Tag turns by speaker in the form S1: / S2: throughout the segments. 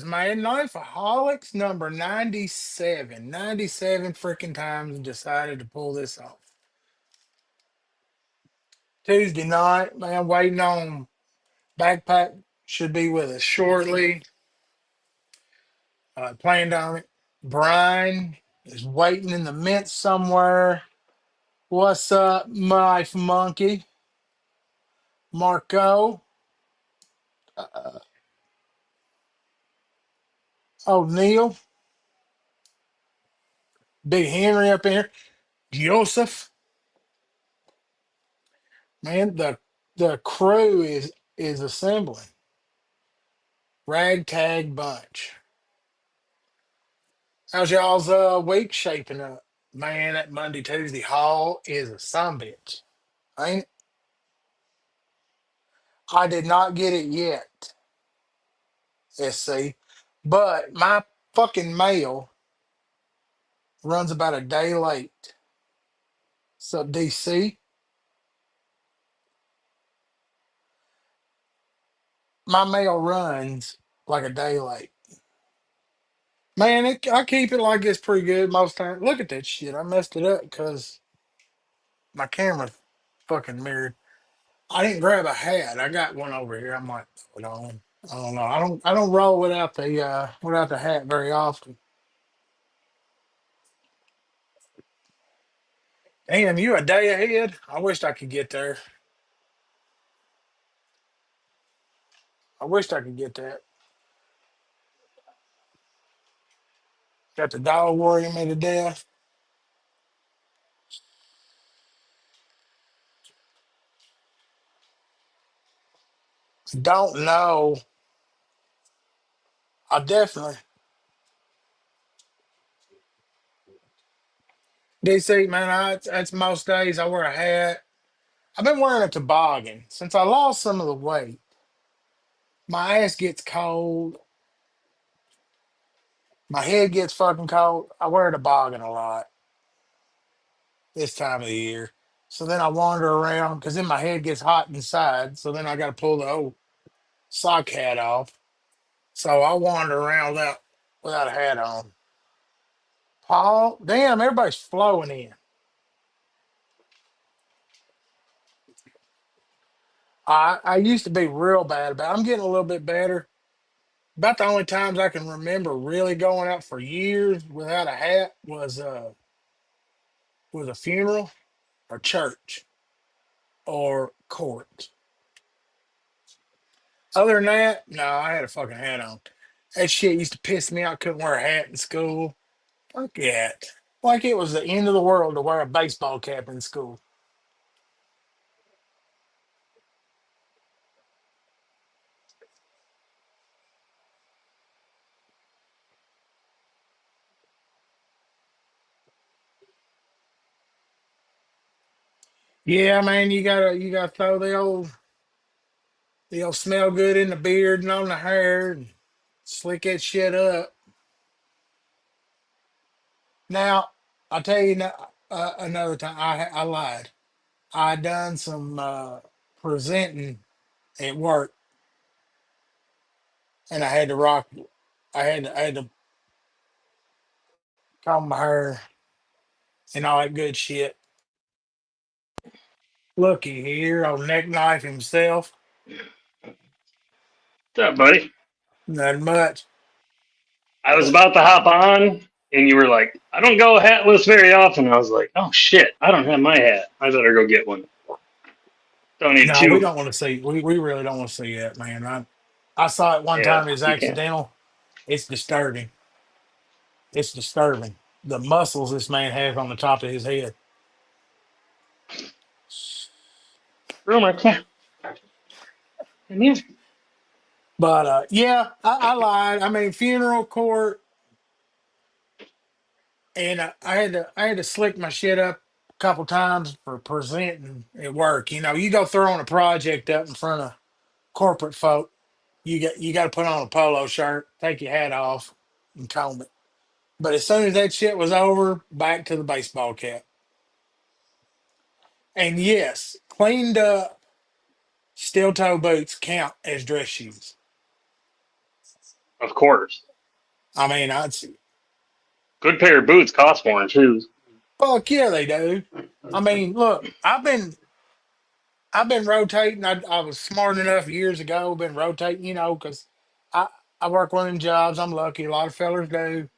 S1: man. Knife of Holics number 97. 97 freaking times decided to pull this off. Tuesday night, man, waiting on backpack should be with us shortly. Planned on it. Brian is waiting in the mint somewhere. What's up, my monkey? Marco. Uh, oh, Neil. Big Henry up in here. Joseph. Man, the crew is assembling. Ragtag bunch. How's y'all's week shaping up? Man, that Monday, Tuesday haul is a sumbitch. Ain't it? I did not get it yet. SC. But my fucking mail runs about a day late. So DC, my mail runs like a day late. Man, I keep it like it's pretty good most times. Look at that shit. I messed it up because my camera fucking mirrored. I didn't grab a hat. I got one over here. I might throw it on. I don't know. I don't roll without the hat very often. Damn, you a day ahead? I wished I could get there. I wished I could get that. Got the dog worrying me to death. Don't know. I definitely DC man. That's most days I wear a hat. I've been wearing a toboggan since I lost some of the weight. My ass gets cold. My head gets fucking cold. I wear a toboggan a lot this time of the year. So then I wander around because then my head gets hot inside. So then I got to pull the old sock hat off. So I wander around without a hat on. Paul, damn, everybody's flowing in. I used to be real bad about it. I'm getting a little bit better. About the only times I can remember really going out for years without a hat was a funeral or church or court. Other than that, no, I had a fucking hat on. That shit used to piss me out. Couldn't wear a hat in school. Fuck that. Like it was the end of the world to wear a baseball cap in school. Yeah, man, you gotta throw the old smell good in the beard and on the hair and slick that shit up. Now, I'll tell you another time. I lied. I done some presenting at work, and I had to rock. I had to comb my hair and all that good shit. Looky here, old neck knife himself.
S2: What's up, buddy?
S1: Not much.
S2: I was about to hop on, and you were like, I don't go hatless very often. I was like, oh shit, I don't have my hat. I better go get one. Don't need
S1: No, we
S2: two.
S1: don't want to see. We really don't want to see that, man. I saw it one
S2: Yeah,
S1: time. It's
S2: you can't.
S1: accidental. It's disturbing. It's disturbing. The muscles this man has on the top of his head.
S2: Rumor, come here.
S1: But yeah, I lied. I mean, funeral court, and I had to slick my shit up a couple times for presenting at work. You go throwing a project up in front of corporate folk. You got to put on a polo shirt, take your hat off, and comb it. But as soon as that shit was over, back to the baseball cap. And yes, cleaned up steel toe boots count as dress shoes.
S2: Of course.
S1: I mean,
S2: Good pair of boots cost more than shoes.
S1: fuck yeah, they do. I mean, look, I've been rotating. I was smart enough years ago, been rotating, because I I work one of them jobs. I'm lucky. A lot of fellers do.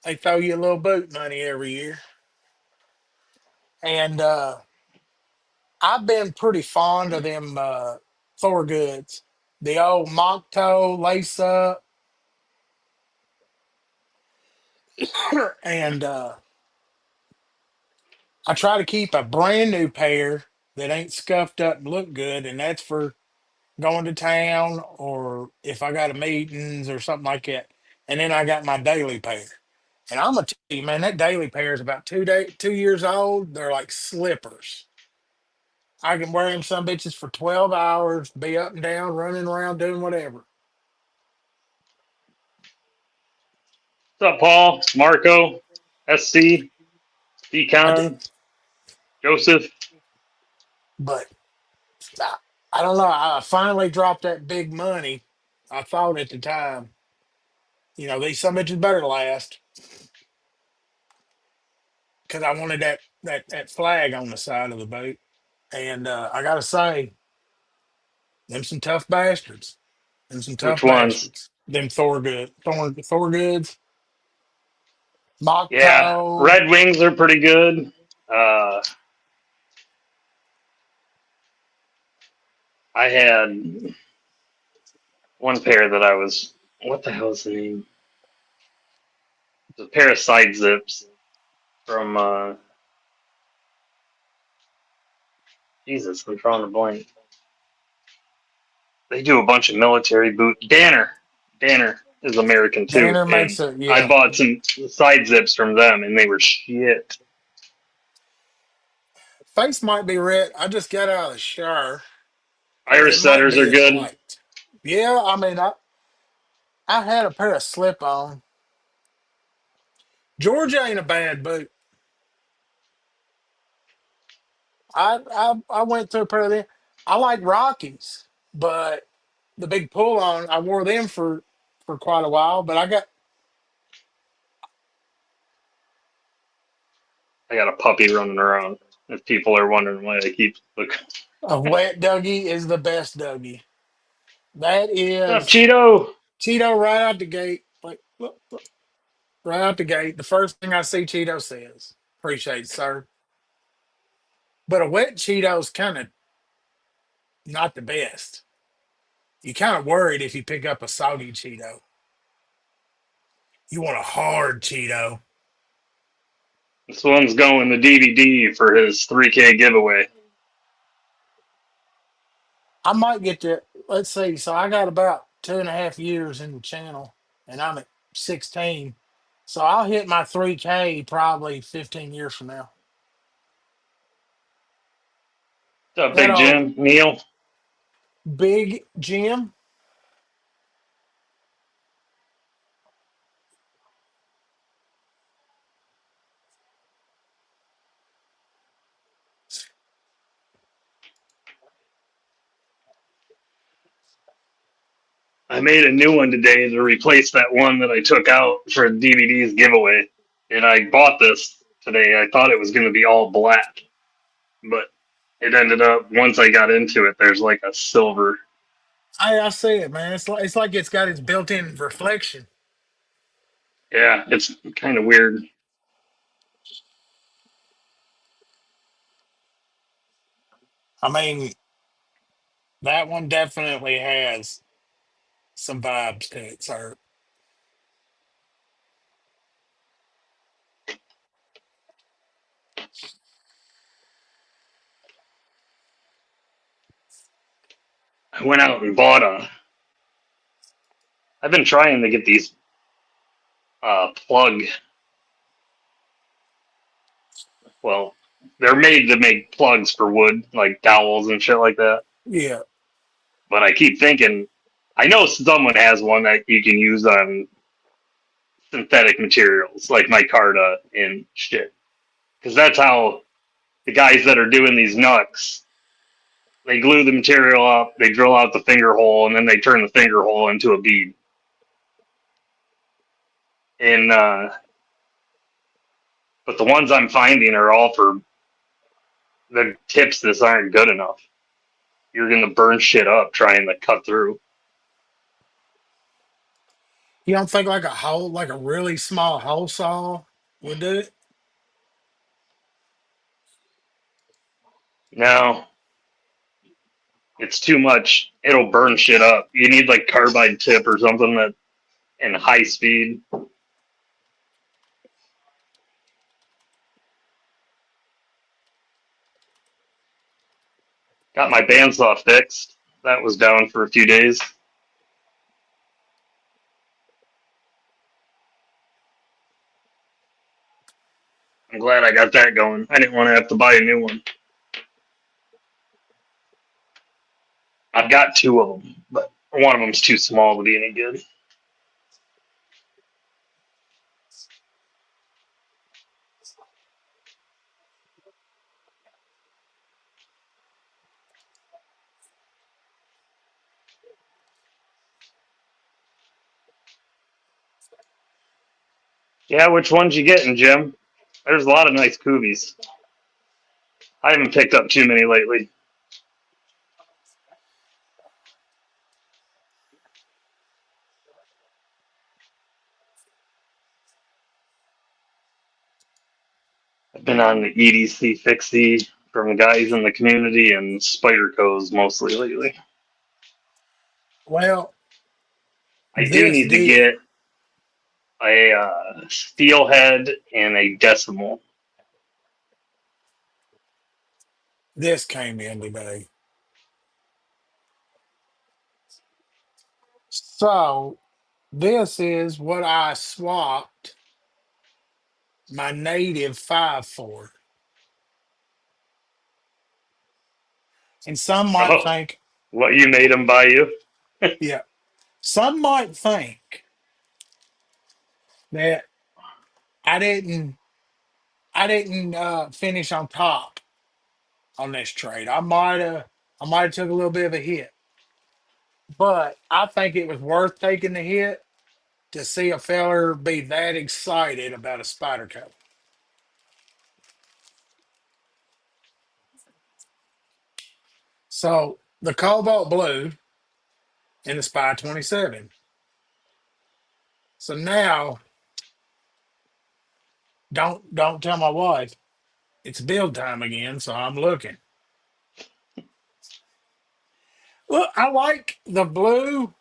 S1: They throw you a little boot money every year, and I've been pretty fond of them Thor goods. The old mock toe lace up, and I try to keep a brand new pair that ain't scuffed up and look good, and that's for going to town or if I got a meetings or something like that. And then I got my daily pair. And I'm gonna tell you, man, that daily pair is about 2 years old. They're like slippers. I can wear them some bitches for 12 hours, be up and down, running around, doing whatever.
S2: What's up, Paul? Marco? SC?
S1: I did,
S2: Decon? Joseph?
S1: but I, I don't know. I finally dropped that big money. I thought at the time, these some bitches better last because I wanted that flag on the side of the boat. And I gotta say, them some tough bastards. Them some
S2: Which
S1: tough
S2: ones?
S1: bastards. Them Thor goods, mock
S2: Yeah,
S1: toe.
S2: Red Wings are pretty good. Uh, I had one pair that I was. What the hell is the name? It's a pair of side zips from. Jesus, I'm drawing a blank. They do a bunch of military boot. Danner is American too,
S1: Danner makes
S2: and
S1: a
S2: I
S1: yeah.
S2: bought some side zips from them, and they were shit.
S1: Face might be red. I just got out of the shower. It
S2: Irish
S1: might
S2: setters
S1: be
S2: are
S1: as
S2: good.
S1: light. Yeah, I mean, I had a pair of slip on. Georgia ain't a bad boot. I went through a pair of them. I like Rockies, but the big pull on, I wore them for quite a while. But I got
S2: I got a puppy running around. If people are wondering why I keep looking.
S1: a wet Dougie is the best Dougie. That
S2: What's up,
S1: is
S2: Cheeto?
S1: Cheeto right out the gate. Like look, right out the gate. The first thing I see Cheeto says, "Appreciate it, sir." But a wet Cheeto's kind of not the best. You kind of worried if you pick up a soggy Cheeto. You want a hard Cheeto.
S2: This one's going the DVD for his 3K giveaway.
S1: I might get to. Let's see. So I got about 2.5 years in the channel, and I'm at 16. So I'll hit my 3K probably 15 years from now.
S2: What's up,
S1: That
S2: Big
S1: old
S2: Jim? Neil?
S1: Big Jim.
S2: I made a new one today to replace that one that I took out for DVD's giveaway. And I bought this today. I thought it was going to be all black, but it ended up, once I got into it, there's like a silver.
S1: I see it, man. It's like it's got its built-in reflection.
S2: Yeah, it's kind of weird.
S1: I mean, that one definitely has some vibes to it, sir.
S2: I went out and bought a. I've been trying to get these plug. Well, they're made to make plugs for wood, like dowels and shit like that.
S1: Yeah.
S2: But I keep thinking, I know someone has one that you can use on synthetic materials like micarta and shit. Because that's how the guys that are doing these knucks, they glue the material up, they drill out the finger hole, and then they turn the finger hole into a bead. And but the ones I'm finding are all for the tips. This aren't good enough. You're gonna burn shit up trying to cut through.
S1: You don't think like a hole, like a really small hole saw would do it?
S2: No, it's too much. It'll burn shit up. You need like carbide tip or something that in high speed. Got my bandsaw fixed. That was down for a few days. I'm glad I got that going. I didn't want to have to buy a new one. I've got two of them, but one of them's too small to be any good. Yeah, which ones you getting, Jim? There's a lot of nice coobies. I haven't picked up too many lately. I've been on the EDC Fixie from guys in the community and Spyderco's mostly lately.
S1: Well,
S2: I do
S1: this
S2: need to
S1: did.
S2: get a steelhead and a decimal.
S1: This came in today. So this is what I swapped my native 5 for. And some might
S2: Oh,
S1: think,
S2: what you made them buy you?
S1: yeah, some might think that I didn't finish on top on this trade. I might have took a little bit of a hit, but I think it was worth taking the hit to see a feller be that excited about a spider coat. So the cobalt blue and the spy 27. So now don't tell my wife it's build time again. So I'm looking. Look, I like the blue,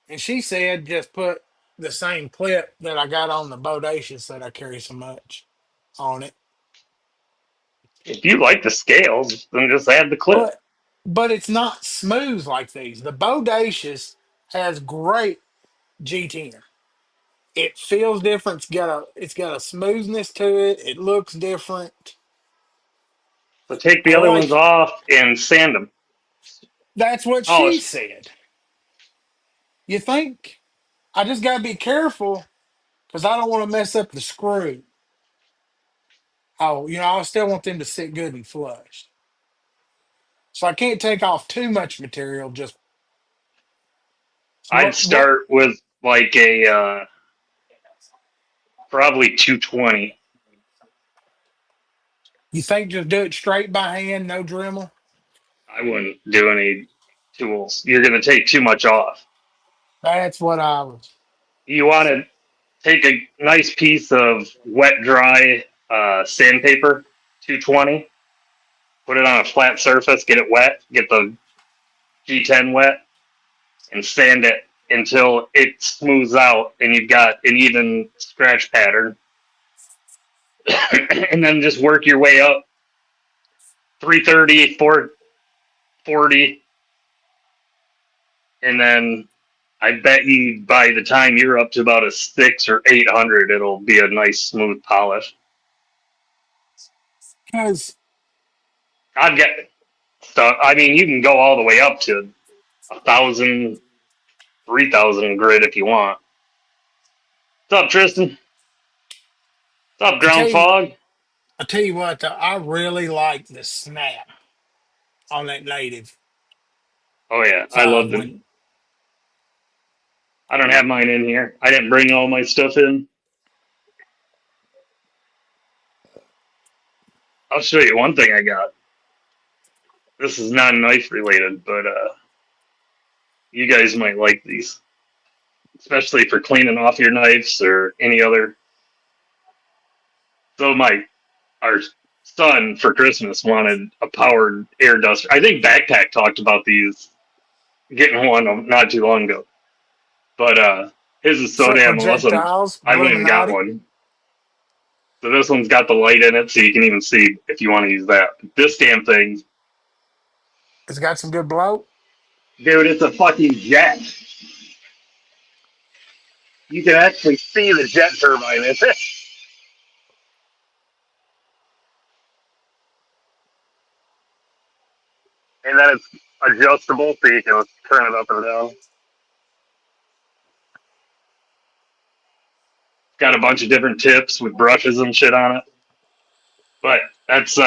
S1: and she said just put the same clip that I got on the bodacious that I carry so much on it.
S2: If you like the scales, then just add the clip.
S1: But it's not smooth like these. The bodacious has great G10. It feels different. It's got a smoothness to it. It looks different.
S2: So take the
S1: I
S2: other ones
S1: like.
S2: off and sand them.
S1: That's what she
S2: Polish.
S1: said. You think? I just gotta be careful because I don't want to mess up the screw. Oh, I still want them to sit good and flush. So I can't take off too much material. Just
S2: I'd
S1: what
S2: start with like a probably 220.
S1: you think? Just do it straight by hand, no Dremel.
S2: I wouldn't do any tools. You're going to take too much off.
S1: That's what I was.
S2: You want to take a nice piece of wet, dry sandpaper, 220, put it on a flat surface, get it wet, get the G10 wet, and sand it until it smooths out and you've got an even scratch pattern. And then just work your way up 330, 440, and then I bet you by the time you're up to about a 600 or 800, it'll be a nice smooth polish.
S1: Because
S2: I've got stuff. I mean, you can go all the way up to 1,000, 3,000 grit if you want. What's up, Tristan? What's up,
S1: I tell
S2: Ground
S1: you,
S2: Fog?
S1: I tell you what, though, I really like the snap on that native.
S2: Oh yeah, I
S1: So
S2: love them. I don't have mine in here. I didn't bring all my stuff in. I'll show you one thing I got. This is not knife related, but you guys might like these, especially for cleaning off your knives or any other. So our son for Christmas wanted a powered air duster. I think Backpack talked about these getting one not too long ago, but his is so
S1: For
S2: damn awesome.
S1: projectiles,
S2: I went and got
S1: Illuminati.
S2: one. So this one's got the light in it, so you can even see if you want to use that. This damn thing,
S1: It's got some good blow.
S2: dude, it's a fucking jet. You can actually see the jet turbine in it. And then it's adjustable, so you can turn it up and down. Got a bunch of different tips with brushes and shit on it. But that's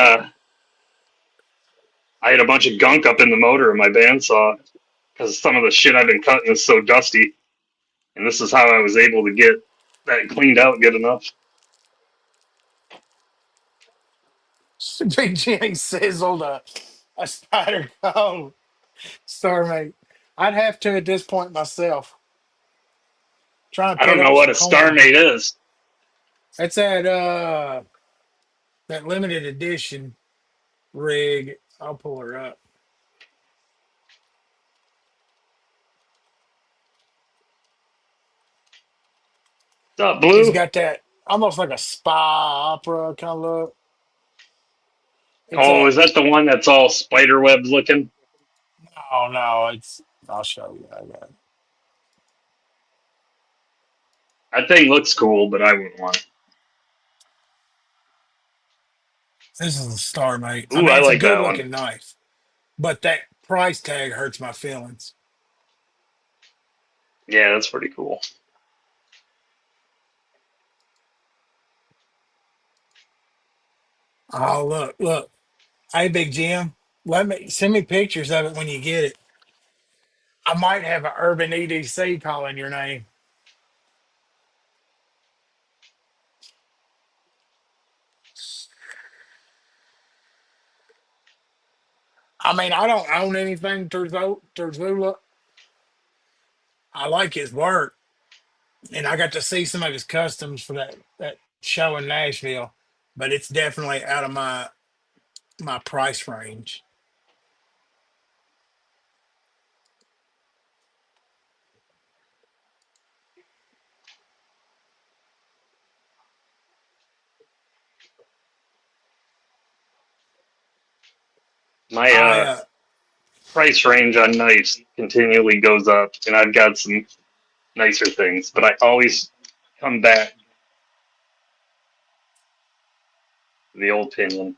S2: I had a bunch of gunk up in the motor of my bandsaw because some of the shit I've been cutting is so dusty, and this is how I was able to get that cleaned out good enough.
S1: Big Jimmy sizzled a spider cone. Sorry, mate. I'd have to at this point myself. Trying to
S2: I
S1: put
S2: don't know
S1: up
S2: what
S1: some
S2: a
S1: corn.
S2: StarMate is.
S1: That's that limited edition rig. I'll pull her up.
S2: What's up,
S1: It's
S2: Blue?
S1: got that almost like a spa opera kind of look. It's
S2: Oh,
S1: a
S2: is that the one that's all spider webs looking?
S1: oh no, it's I'll show you. I got it.
S2: That thing looks cool, but I wouldn't want it.
S1: This is a star, mate. I
S2: Ooh,
S1: mean,
S2: I
S1: it's a
S2: like
S1: good
S2: that one.
S1: looking knife, but that price tag hurts my feelings.
S2: Yeah, that's pretty cool.
S1: Oh look. Hey, Big Jim, let me send me pictures of it when you get it. I might have an urban EDC calling your name. I mean, I don't own anything Terzula. I like his work, and I got to see some of his customs for that show in Nashville, but it's definitely out of my price range.
S2: My
S1: I
S2: price range on knives continually goes up, and I've got some nicer things, but I always come back to the old pinion.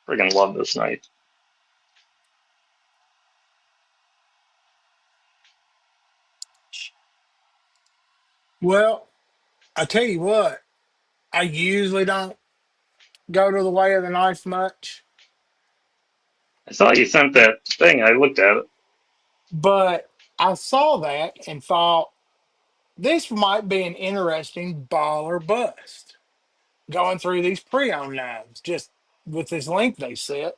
S2: Friggin' love this knife.
S1: well, I tell you what, I usually don't go to the way of the knife much,
S2: I saw you sent that thing. I looked at it.
S1: but I saw that and thought this might be an interesting baller bust. Going through these pre-owned knives, just with this link they set.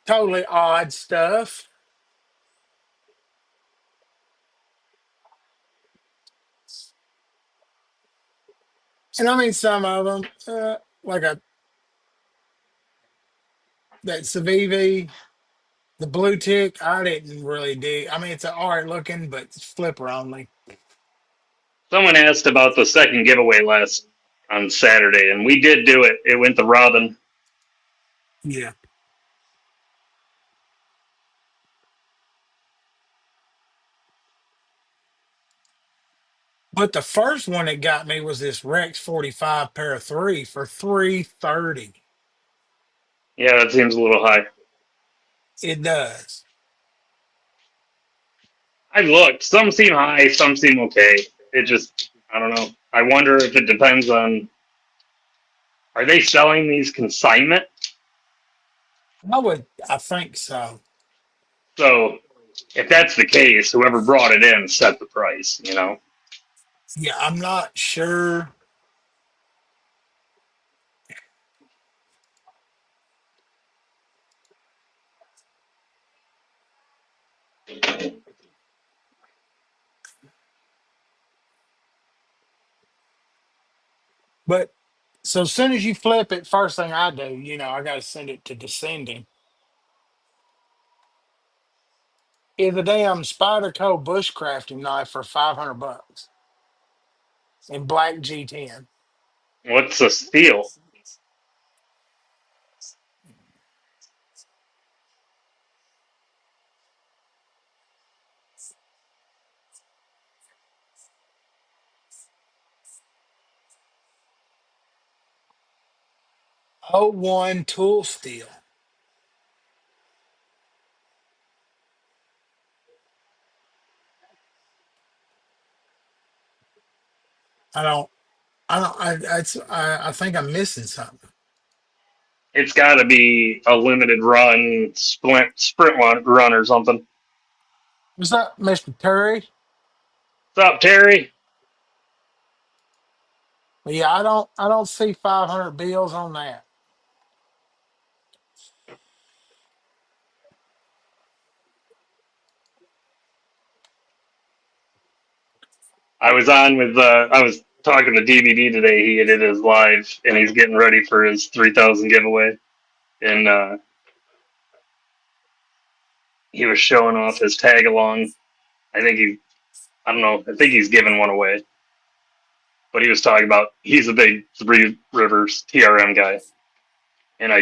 S1: Totally odd stuff. And I mean, some of them, like that Civivi, the blue tick, I didn't really dig. I mean, it's an art looking, but it's flipper only.
S2: Someone asked about the second giveaway last on Saturday, and we did do it. It went to Robin.
S1: Yeah. But the first one that got me was this Rex 45 pair of three for 330.
S2: Yeah, that seems a little high.
S1: It does.
S2: I looked. Some seem high, some seem okay. It just, I don't know. I wonder if it depends on. Are they selling these consignment?
S1: I think so.
S2: So if that's the case, whoever brought it in set the price, you know.
S1: Yeah, I'm not sure, but so as soon as you flip it, first thing I do, I got to send it to descending. Is a damn Spyderco bushcrafting knife for $500 in black G10.
S2: What's a steal?
S1: O1 tool steel. I don't. I think I'm missing something.
S2: It's got to be a limited run, sprint run or something.
S1: What's up, Mr. Curry?
S2: What's up, Terry?
S1: But yeah, I don't see 500 bills on that.
S2: I was talking to DVD today. He did his live, and he's getting ready for his 3,000 giveaway. And he was showing off his tag along. I think I don't know, I think he's giving one away. But he was talking about he's a big Three Rivers TRM guy, and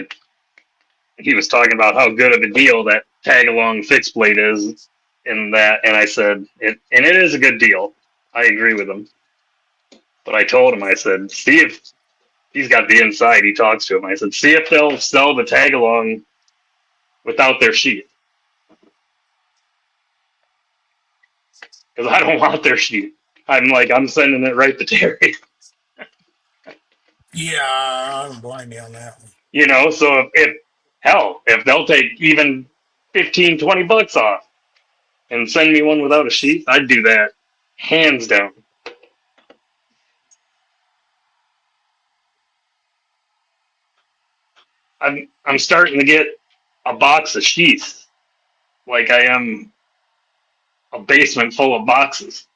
S2: he was talking about how good of a deal that tag along fixed blade is in that, and I said it is a good deal. I agree with him. But I told him, I said, see if he's got the inside. He talks to him. I said, see if they'll sell the tag along without their sheath, because I don't want their sheath. I'm sending it right to Terry.
S1: Yeah, I don't blame you on that one.
S2: You know, so if they'll take even 15, $20 off and send me one without a sheath, I'd do that hands down. I'm starting to get a box of sheaths like I am a basement full of boxes.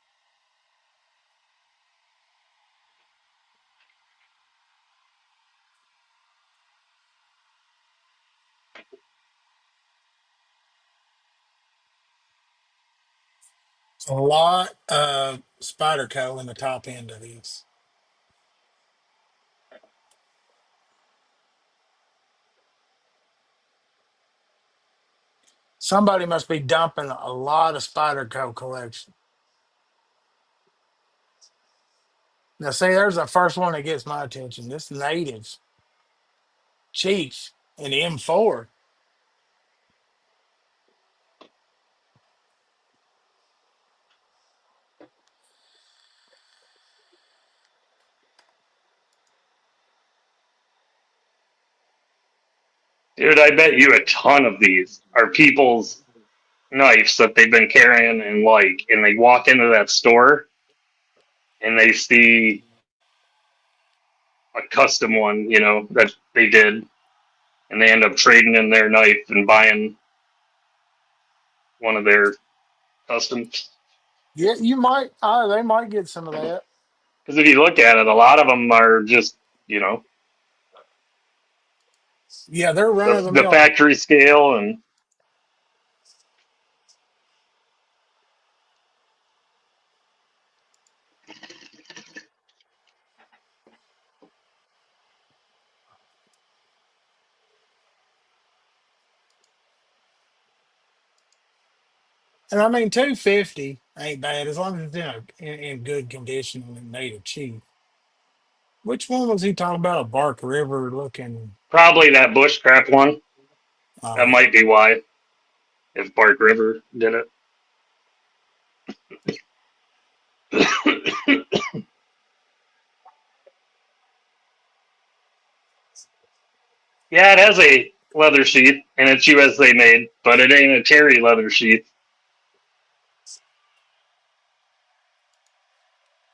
S1: A lot of Spyderco in the top end of these. Somebody must be dumping a lot of Spyderco collection. Now, see, there's the first one that gets my attention. This native Chief in the M4.
S2: Dude, I bet you a ton of these are people's knives that they've been carrying and they walk into that store and they see a custom one, that they did, and they end up trading in their knife and buying one of their customs.
S1: Yeah, you might. They might get some of that.
S2: Because if you look at it, a lot of them are just, you know,
S1: Yeah, they're run of the
S2: the
S1: mill.
S2: factory scale.
S1: And I mean, 250 ain't bad as long as it's in good condition and a native Chief. Which one was he talking about? A Bark River looking.
S2: Probably that bushcraft one. That
S1: Uh,
S2: might be why, if Bark River did it. Yeah, it has a leather sheath, and it's USA made, but it ain't a Terry leather sheath.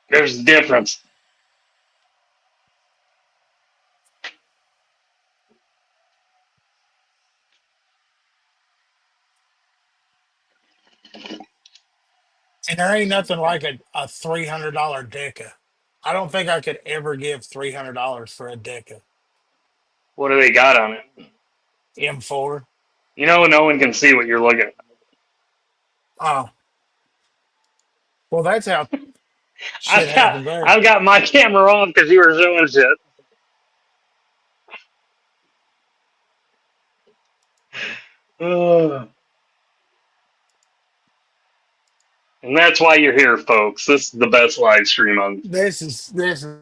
S2: There's a difference.
S1: And there ain't nothing like a $300 deca. I don't think I could ever give $300 for a deca.
S2: What do they got on it?
S1: M4.
S2: You know, no one can see what you're looking at.
S1: Oh, well, that's how shit
S2: I've got
S1: happens there.
S2: I've got my camera off because you were showing shit. Ugh. And that's why you're here, folks. This is the best live stream on.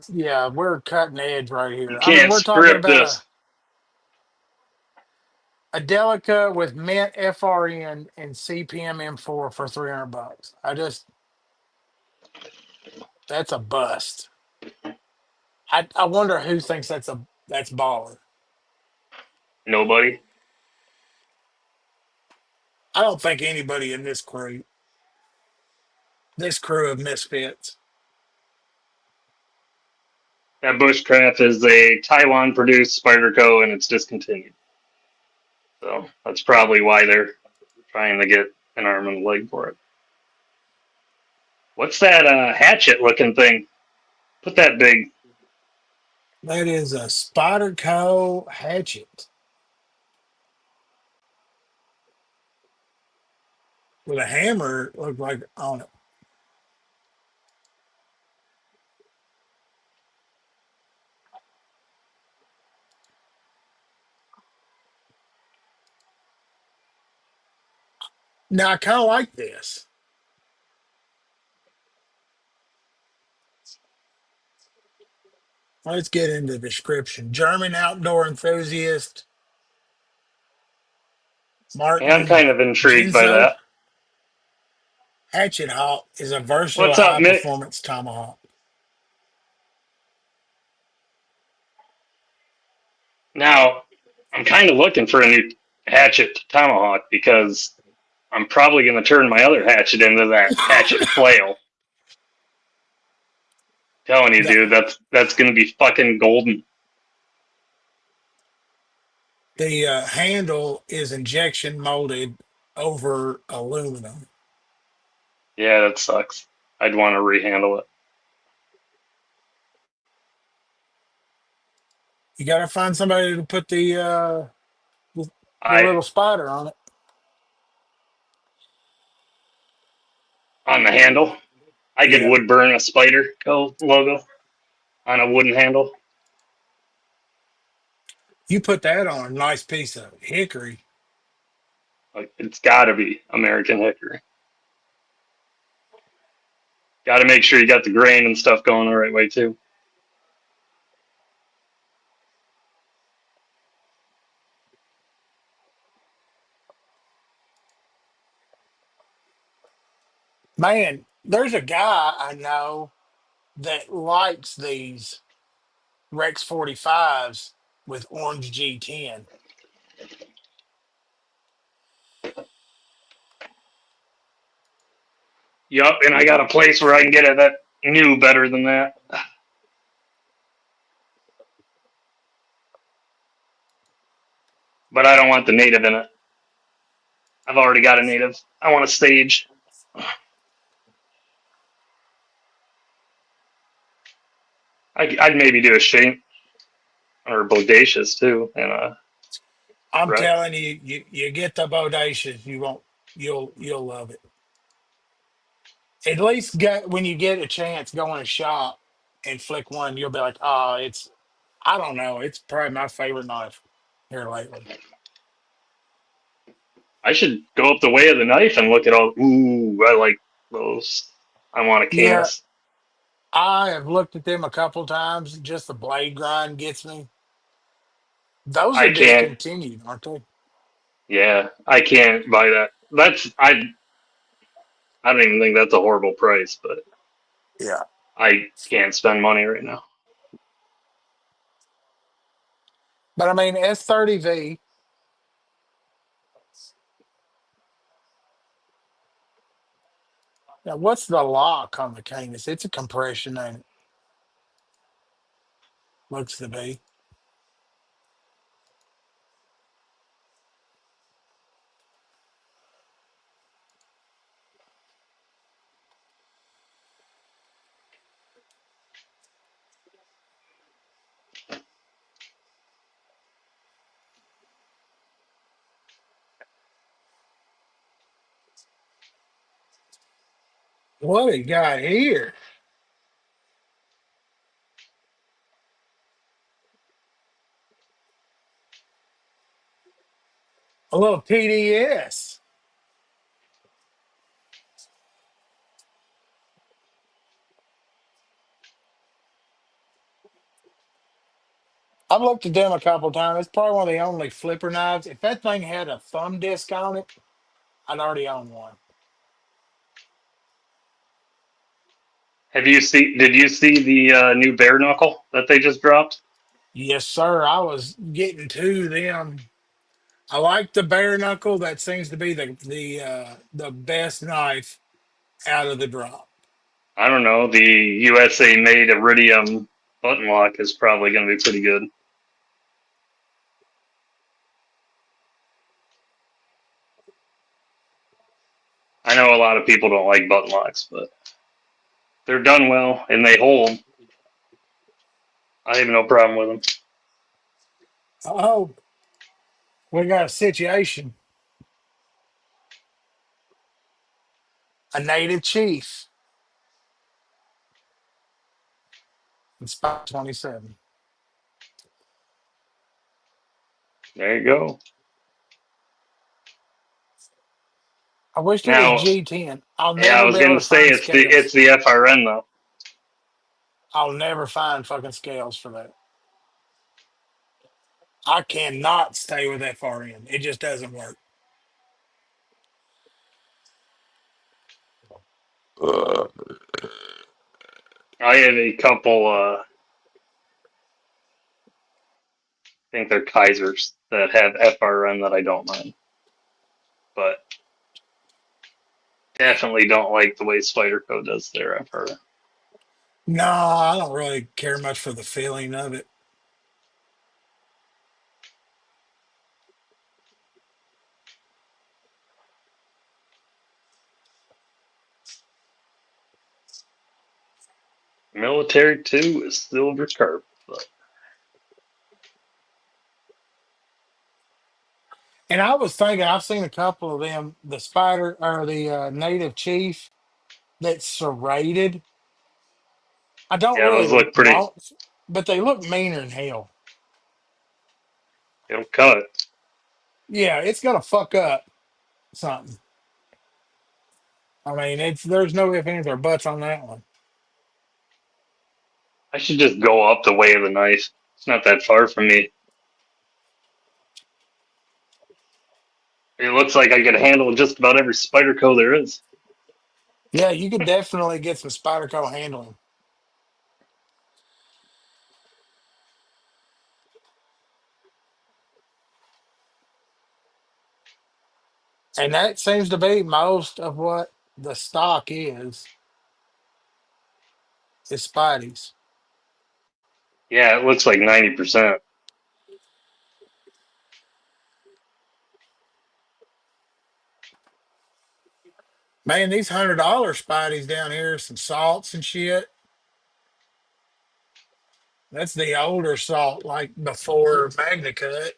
S1: Yeah, we're cutting edge right
S2: You
S1: here. I mean,
S2: can't
S1: we're talking
S2: script
S1: about
S2: this.
S1: a Delica with mint FRN and CPM M4 for $300. That's a bust. I wonder who thinks that's baller.
S2: Nobody.
S1: I don't think anybody in this crew of misfits.
S2: That bushcraft is a Taiwan-produced Spyderco, and it's discontinued. So that's probably why they're trying to get an arm and a leg for it. What's that hatchet-looking thing? Put that big.
S1: That is a Spyderco hatchet with a hammer look like on it. Now I kind of like this. Let's get into the description. German outdoor enthusiast
S2: Yeah, I'm
S1: Martin
S2: kind of intrigued by
S1: Genzo
S2: that.
S1: Hatchet Hawk is a versatile
S2: What's up,
S1: high
S2: Mick?
S1: performance tomahawk.
S2: Now, I'm kind of looking for a new hatchet tomahawk because I'm probably going to turn my other hatchet into that hatchet flail. Telling you,
S1: The,
S2: dude, that's going to be fucking golden.
S1: the handle is injection molded over aluminum.
S2: Yeah, that sucks. I'd want to rehandle it.
S1: You got to find somebody to put the
S2: I
S1: little spider on it.
S2: on the handle. I could
S1: Yeah,
S2: wood burn a spider logo on a wooden handle.
S1: you put that on a nice piece of hickory.
S2: Like, it's got to be American hickory. Got to make sure you got the grain and stuff going the right way too.
S1: Man, there's a guy I know that likes these Rex 45s with orange G10.
S2: Yup, and I got a place where I can get it that new better than that. But I don't want the native in it. I've already got a native. I want a stage. I'd maybe do a shape or bodacious too, and a
S1: I'm
S2: Rex.
S1: telling you, you get the bodacious, you'll love it. At least get when you get a chance, go in a shop and flick one. You'll be like, oh, I don't know, it's probably my favorite knife here lately.
S2: I should go up the way of the knife and look at all. Ooh, I like those. I want a
S1: Yeah,
S2: Canis.
S1: I have looked at them a couple times. Just the blade grind gets me. Those
S2: I
S1: are
S2: can't.
S1: discontinued, aren't they?
S2: Yeah, I can't buy that. I don't even think that's a horrible price, but
S1: Yeah.
S2: I can't spend money right now.
S1: But I mean, S30V, Now, what's the lock on the Canis? It's a compression, ain't it? Looks to be. What it got here? A little TDS. I've looked at them a couple times. It's probably one of the only flipper knives. If that thing had a thumb disc on it, I'd already own one.
S2: Have you see? Did you see the new bare knuckle that they just dropped?
S1: Yes, sir. I was getting to them. I like the bare knuckle. That seems to be the best knife out of the drop.
S2: I don't know. The USA made iridium button lock is probably going to be pretty good. I know a lot of people don't like button locks, but they're done well and they hold. I have no problem with them.
S1: Oh, we got a situation. A native chief. It's about 27.
S2: There you go.
S1: I wish it was
S2: Now,
S1: G10. I'll
S2: yeah, I
S1: never
S2: was
S1: be
S2: going
S1: able
S2: to
S1: to
S2: say
S1: find
S2: it's
S1: scales.
S2: the FRN though.
S1: I'll never find fucking scales for that. I cannot stay with FRN. It just doesn't work.
S2: I have a couple. I think they're Kaisers that have FRN that I don't mind, but definitely don't like the way Spyderco does their FRN.
S1: No, I don't really care much for the feeling of it.
S2: Military 2 is silver carp, but
S1: And I was thinking, I've seen a couple of them, the spider or the native chief that's serrated. I don't
S2: yeah, those
S1: really
S2: look pretty.
S1: want, but they look meaner than hell.
S2: It'll cut.
S1: Yeah, it's gonna fuck up something. I mean, it's there's no ifs, ands, or buts on that one.
S2: I should just go up the way of the knife. It's not that far from me. It looks like I could handle just about every Spyderco there is.
S1: Yeah, you could definitely get some Spyderco handling, and that seems to be most of what the stock is Spidey's.
S2: Yeah, it looks like 90%.
S1: Man, these $100 Spidey's down here, some salts and shit. That's the older salt, like before Magnacut.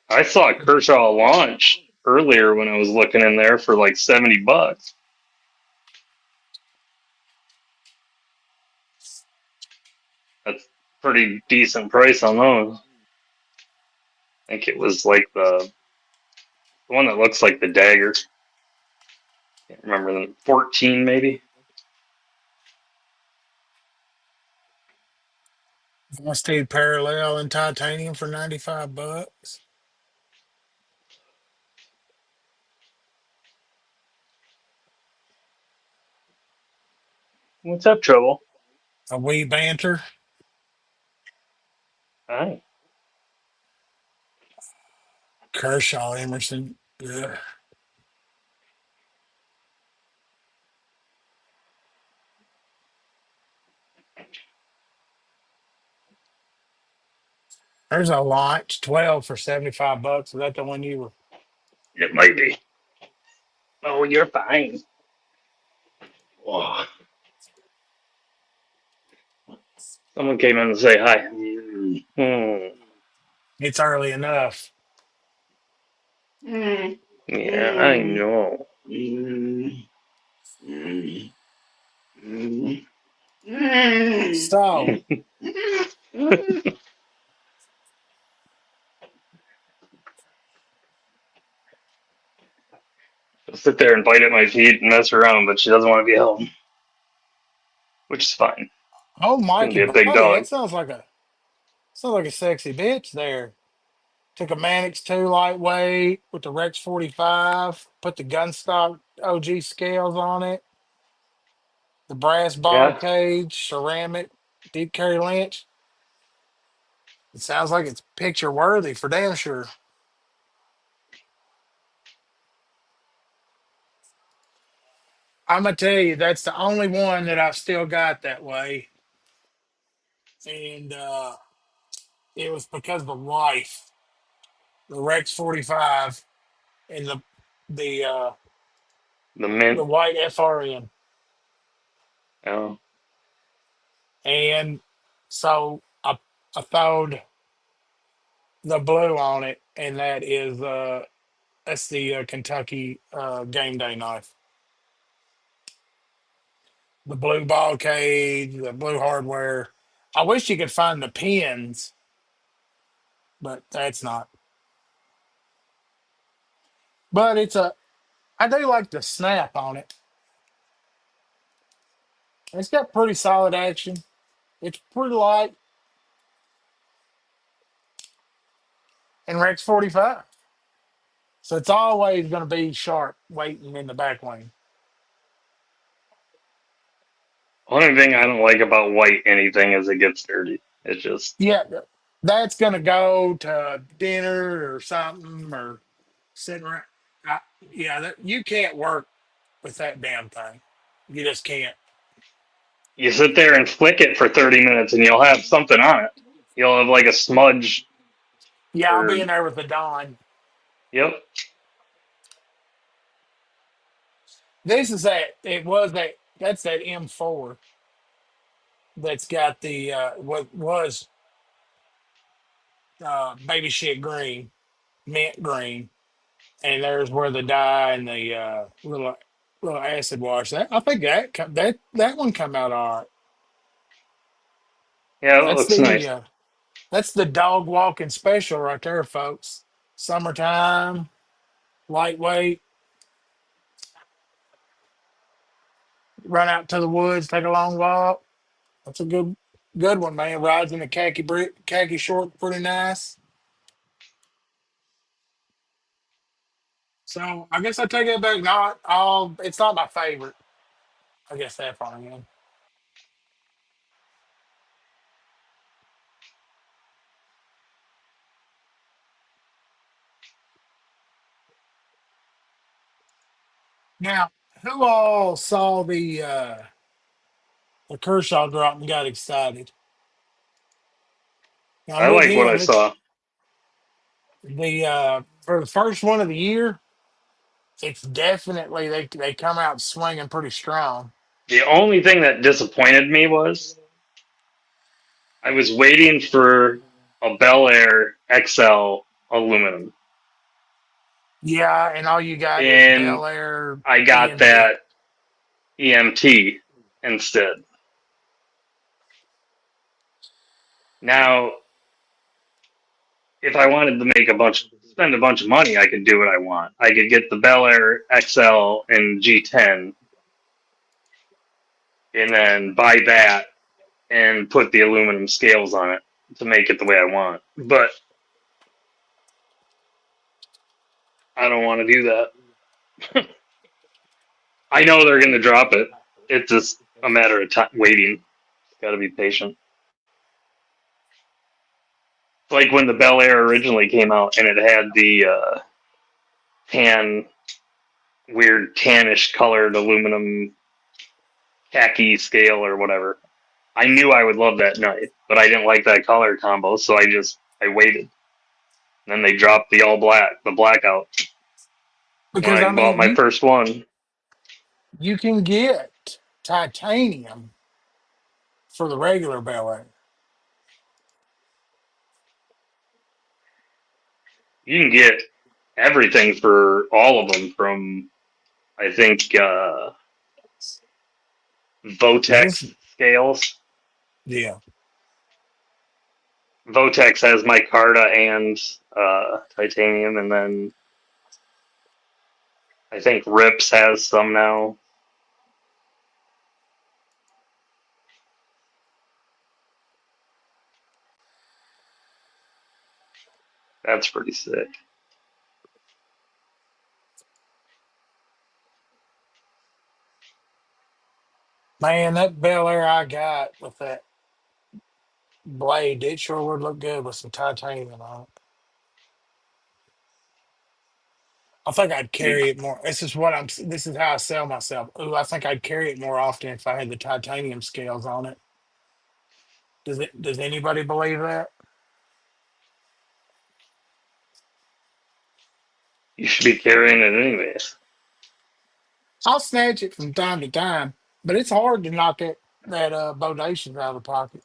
S2: I saw Kershaw launch earlier when I was looking in there for like $70. That's pretty decent price on those. I think it was like the one that looks like the dagger. Can't remember the 14 maybe.
S1: Stayed parallel in titanium for 95 bucks.
S2: What's up, Trouble?
S1: A wee banter.
S2: Hi.
S1: Kershaw Emerson. Ugh. There's a launch 12 for 75 bucks. Is that the one you were?
S2: It might be. Oh, you're fine. Oh, someone came in to say hi. Hmm.
S1: It's early enough.
S2: Yeah, I know.
S1: So,
S2: She'll sit there and bite at my feet and mess around, but she doesn't want to be held, which is fine.
S1: oh,
S2: Gonna
S1: Mikey,
S2: be a big
S1: buddy, that
S2: dog.
S1: sounds like a sexy bitch there. Took a Mannix 2 lightweight with the Rex 45, put the gunstock OG scales on it, the brass ball
S2: Yeah.
S1: cage, ceramic, deep carry lynch. It sounds like it's picture worthy for damn sure. I'm gonna tell you, that's the only one that I've still got that way, and it was because of the wife, the Rex 45, and the uh,
S2: The
S1: the
S2: mint.
S1: white FRN,
S2: Oh,
S1: and so I thawed the blue on it, and that's the Kentucky game day knife. The blue ball cage, the blue hardware. I wish you could find the pins, but that's not. But I do like the snap on it. It's got pretty solid action. It's pretty light and Rex 45. So it's always going to be sharp waiting in the back lane.
S2: only thing I don't like about white anything is it gets dirty. It's just
S1: Yeah, that's going to go to dinner or something or sitting around. I, yeah, you can't work with that damn thing. You just can't.
S2: you sit there and flick it for 30 minutes and you'll have something on it. You'll have like a smudge
S1: Yeah, I'll be
S2: or
S1: in there with the Don.
S2: yep.
S1: This is that. It was that. That's that M4 that's got the what was baby shit green, mint green, and there's where the dye and the little acid wash. I think that one come out all right.
S2: Yeah, it
S1: That's
S2: looks
S1: the
S2: nice.
S1: uh, that's the dog walking special right there, folks. Summertime, lightweight, run out to the woods, take a long walk. That's a good one, man. Rides in a khaki short, pretty nice. So I guess I take it back. Not all. It's not my favorite. I guess that part again. Now, who all saw the Kershaw drop and got excited? Now
S2: I
S1: with
S2: like what I
S1: him,
S2: saw.
S1: the for the first one of the year, it's definitely they come out swinging pretty strong.
S2: The only thing that disappointed me was I was waiting for a Bel Air XL aluminum,
S1: Yeah, and all you got is
S2: and
S1: Bel Air
S2: I got
S1: EMT.
S2: that EMT instead. Now, if I wanted to spend a bunch of money, I could do what I want. I could get the Bel Air XL and G10 and then buy that and put the aluminum scales on it to make it the way I want. But I don't want to do that. I know they're going to drop it. It's just a matter of time waiting. Got to be patient. Like when the Bel Air originally came out and it had the tan, weird tannish colored aluminum khaki scale or whatever. I knew I would love that knife, but I didn't like that color combo, so I just I waited. Then they dropped the blackout when
S1: Because I
S2: I bought
S1: mean,
S2: my first one.
S1: you can get titanium for the regular Bel Air.
S2: You can get everything for all of them from I think
S1: Is this?
S2: Votex scales.
S1: Yeah,
S2: Votex has micarta and titanium, and then I think Rips has some now. That's pretty sick.
S1: man, that Bel Air I got with that blade, it sure would look good with some titanium on it. I think I'd
S2: You,
S1: carry it more. This is what I'm. This is how I sell myself. Ooh, I think I'd carry it more often if I had the titanium scales on it. Does it? Does anybody believe that?
S2: you should be carrying it anyways.
S1: I'll snatch it from time to time, but it's hard to knock that bodacious out of the pocket.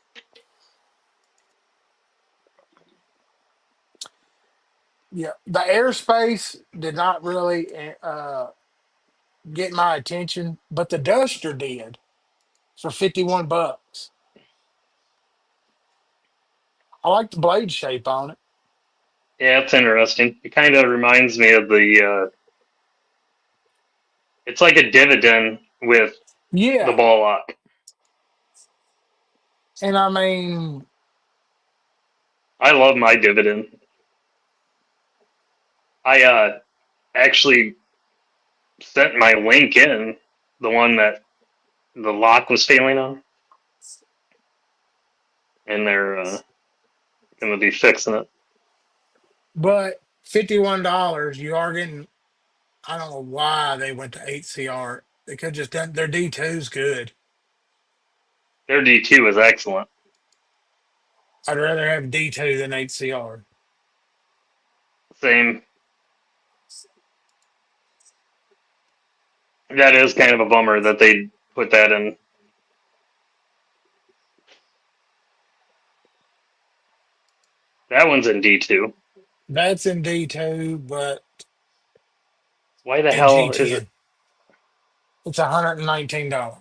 S1: Yeah, the airspace did not really get my attention, but the duster did for $51. I like the blade shape on it.
S2: Yeah, it's interesting. It kind of reminds me of the. It's like a dividend with the
S1: Yeah,
S2: ball lock.
S1: and I mean,
S2: I love my dividend. I actually sent my link in, the one that the lock was failing on, and they're going to be fixing it.
S1: but $51, you are getting. I don't know why they went to 8CR. They could just done their D2's good.
S2: Their D2 is excellent.
S1: I'd rather have D2 than 8CR.
S2: Same. That is kind of a bummer that they put that in. That one's in D2.
S1: That's in D2, but
S2: Why the
S1: in
S2: hell is it?
S1: G10, it's $119.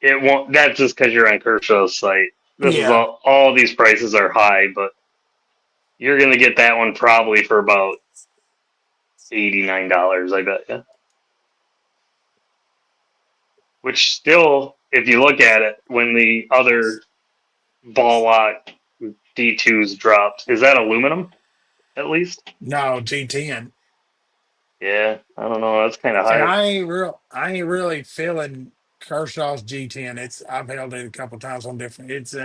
S2: It won't. That's just because you're on Kershaw's site. This is
S1: Yeah,
S2: all these prices are high, but you're gonna get that one probably for about $89, I bet you. Which still, if you look at it, when the other ball lock D2s dropped, is that aluminum at least?
S1: no G10,
S2: Yeah, I don't know. That's kind of
S1: and
S2: high.
S1: I ain't really feeling Kershaw's G10. I've held it a couple times on different. It's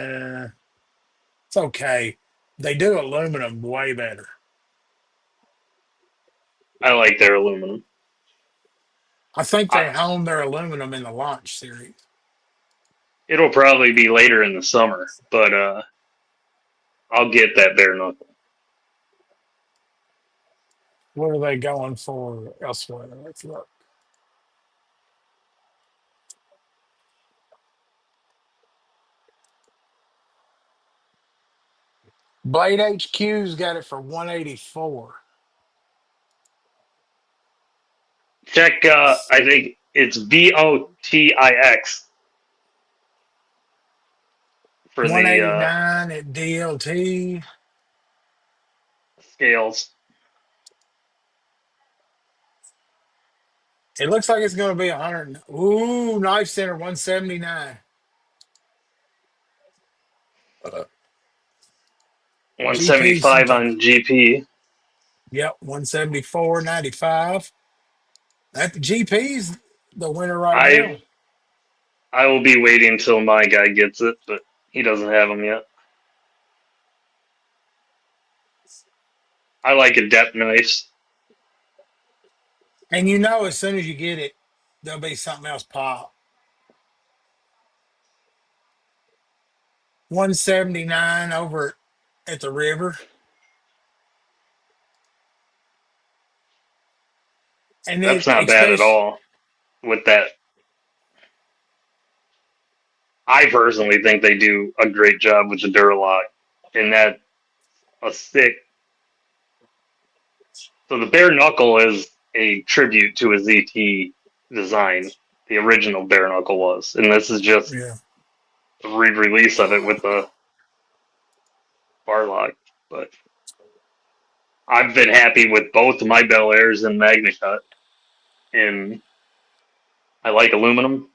S1: okay. They do aluminum way better.
S2: I like their aluminum.
S1: I think
S2: I,
S1: they hone their aluminum in the launch series.
S2: it'll probably be later in the summer, but I'll get that bare knuckle.
S1: What are they going for elsewhere? Let's look. Blade HQ's got it for 184.
S2: Check. I think it's VOTIX for the
S1: 189 at DLT.
S2: scales.
S1: It looks like it's going to be 100. Ooh, Knife Center 179. GP
S2: 175
S1: sometimes.
S2: on GP.
S1: Yep, 174.95. That the GP's the winner right
S2: I
S1: now.
S2: I will be waiting until my guy gets it, but he doesn't have them yet. I like adept knives.
S1: And you know, as soon as you get it, there'll be something else pop. 179 over at the river. And
S2: That's
S1: it
S2: not bad at
S1: especially,
S2: all. With that, I personally think they do a great job with the Duralock, and that a stick. So the bare knuckle is a tribute to a ZT design. The original bare knuckle was, and this is just
S1: yeah.
S2: a re-release of it with the bar lock. But I've been happy with both my Bel Airs and Magnacut, and I like aluminum.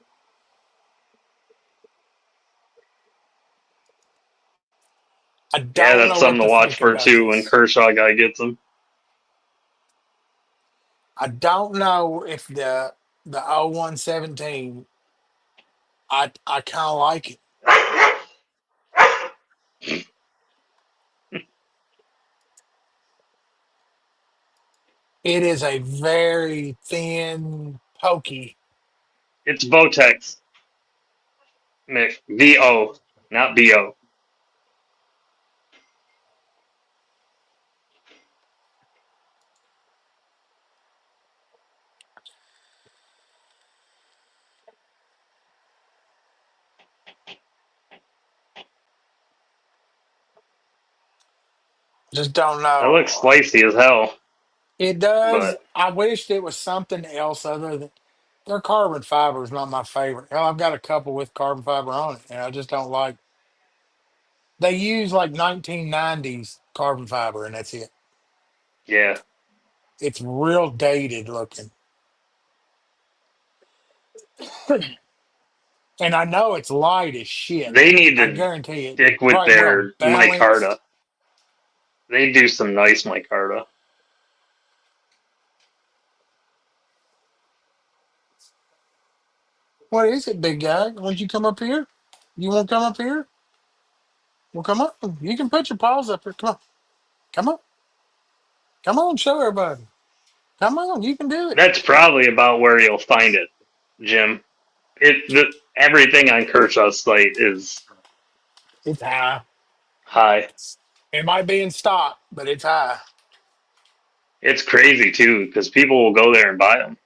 S1: I
S2: Yeah,
S1: don't
S2: that's
S1: know
S2: something
S1: what
S2: to
S1: to
S2: watch
S1: think
S2: for
S1: about
S2: too when
S1: this.
S2: Kershaw guy gets them.
S1: I don't know if the 0117. I kind of like it. It is a very thin, pokey.
S2: It's Votex, Mick. VO, not BO.
S1: Just don't
S2: That looks
S1: know.
S2: slicey as hell,
S1: It does.
S2: but
S1: I wished it was something else other than their carbon fiber is not my favorite. Hell, I've got a couple with carbon fiber on it, and I just don't like. They use like 1990s carbon fiber, and that's it.
S2: yeah,
S1: It's real dated looking, and I know it's light as shit.
S2: they need
S1: I
S2: to
S1: guarantee it. It's
S2: stick with
S1: probably well
S2: their micarta.
S1: balanced.
S2: They do some nice micarta.
S1: What is it, big guy? Won't you come up here? You won't come up here? Well, come on. You can put your paws up here. Come on. Come on. Come on. Show everybody. Come on. You can do it.
S2: That's probably about where you'll find it, Jim. Everything on Kershaw's site is
S1: It's high.
S2: high.
S1: It might be in stock, but it's high.
S2: It's crazy too because people will go there and buy them.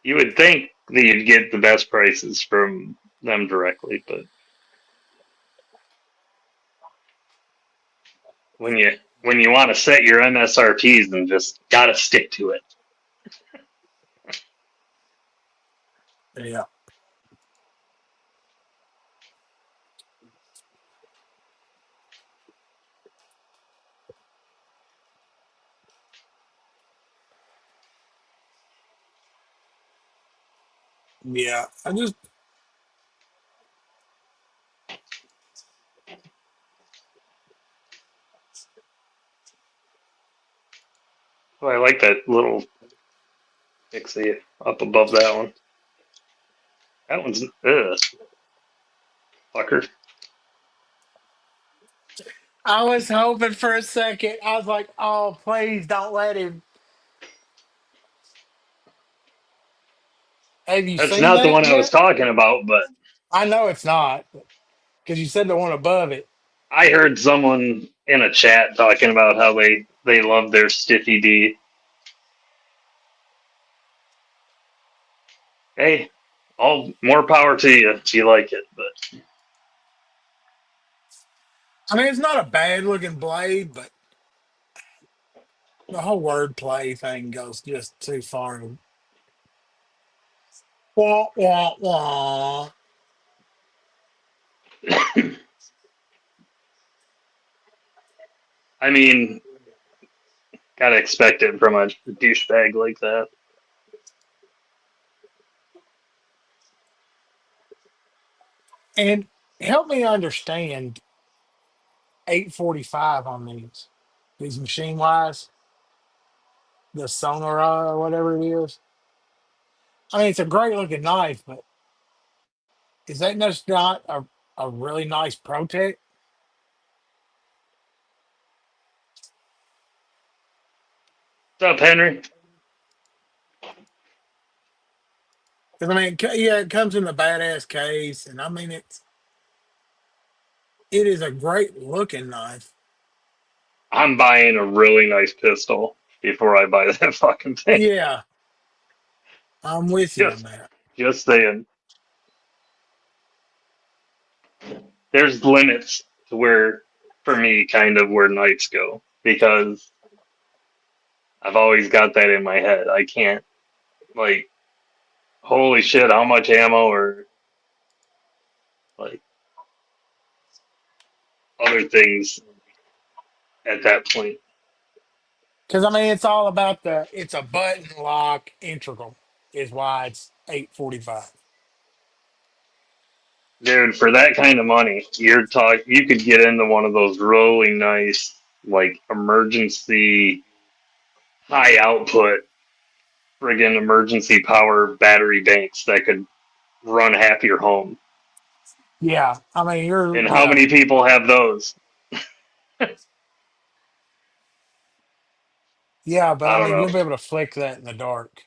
S2: You would think that you'd get the best prices from them directly, but when you want to set your MSRPs, then just gotta stick to it.
S1: Yeah. Yeah. I just,
S2: Oh, I like that little pixie up above that one. That one's fucker.
S1: I was hoping for a second. I was like, oh, please don't let him. Have you
S2: That's
S1: seen
S2: not the
S1: that
S2: one I was
S1: yet?
S2: talking about, but
S1: I know it's not because you said the one above it.
S2: I heard someone in a chat talking about how they love their Stiffy D. Hey, all more power to you if you like it, but
S1: I mean, it's not a bad looking blade, but the whole wordplay thing goes just too far. Wah, wah, wah.
S2: I mean, gotta expect it from a douchebag like that.
S1: And help me understand 845 on these machine wise, the Sonora or whatever it is. I mean, it's a great looking knife, but is that just not a really nice Protect?
S2: What's up, Henry?
S1: 'Cause, I mean, yeah, it comes in a badass case, and I mean, it is a great looking knife.
S2: I'm buying a really nice pistol before I buy that fucking thing.
S1: Yeah, I'm with you on
S2: Just,
S1: that.
S2: just saying. There's limits to where, for me, kind of where knives go because I've always got that in my head. I can't like, holy shit, how much ammo or like other things at that point.
S1: Because I mean, it's all about it's a button lock integral, is why it's 845.
S2: Dude, for that kind of money, you could get into one of those really nice, like emergency high output friggin' emergency power battery banks that could run half your home.
S1: Yeah, I mean,
S2: And how many people have those?
S1: yeah, but
S2: I
S1: I
S2: don't
S1: mean,
S2: know.
S1: you'll be able to flick that in the dark.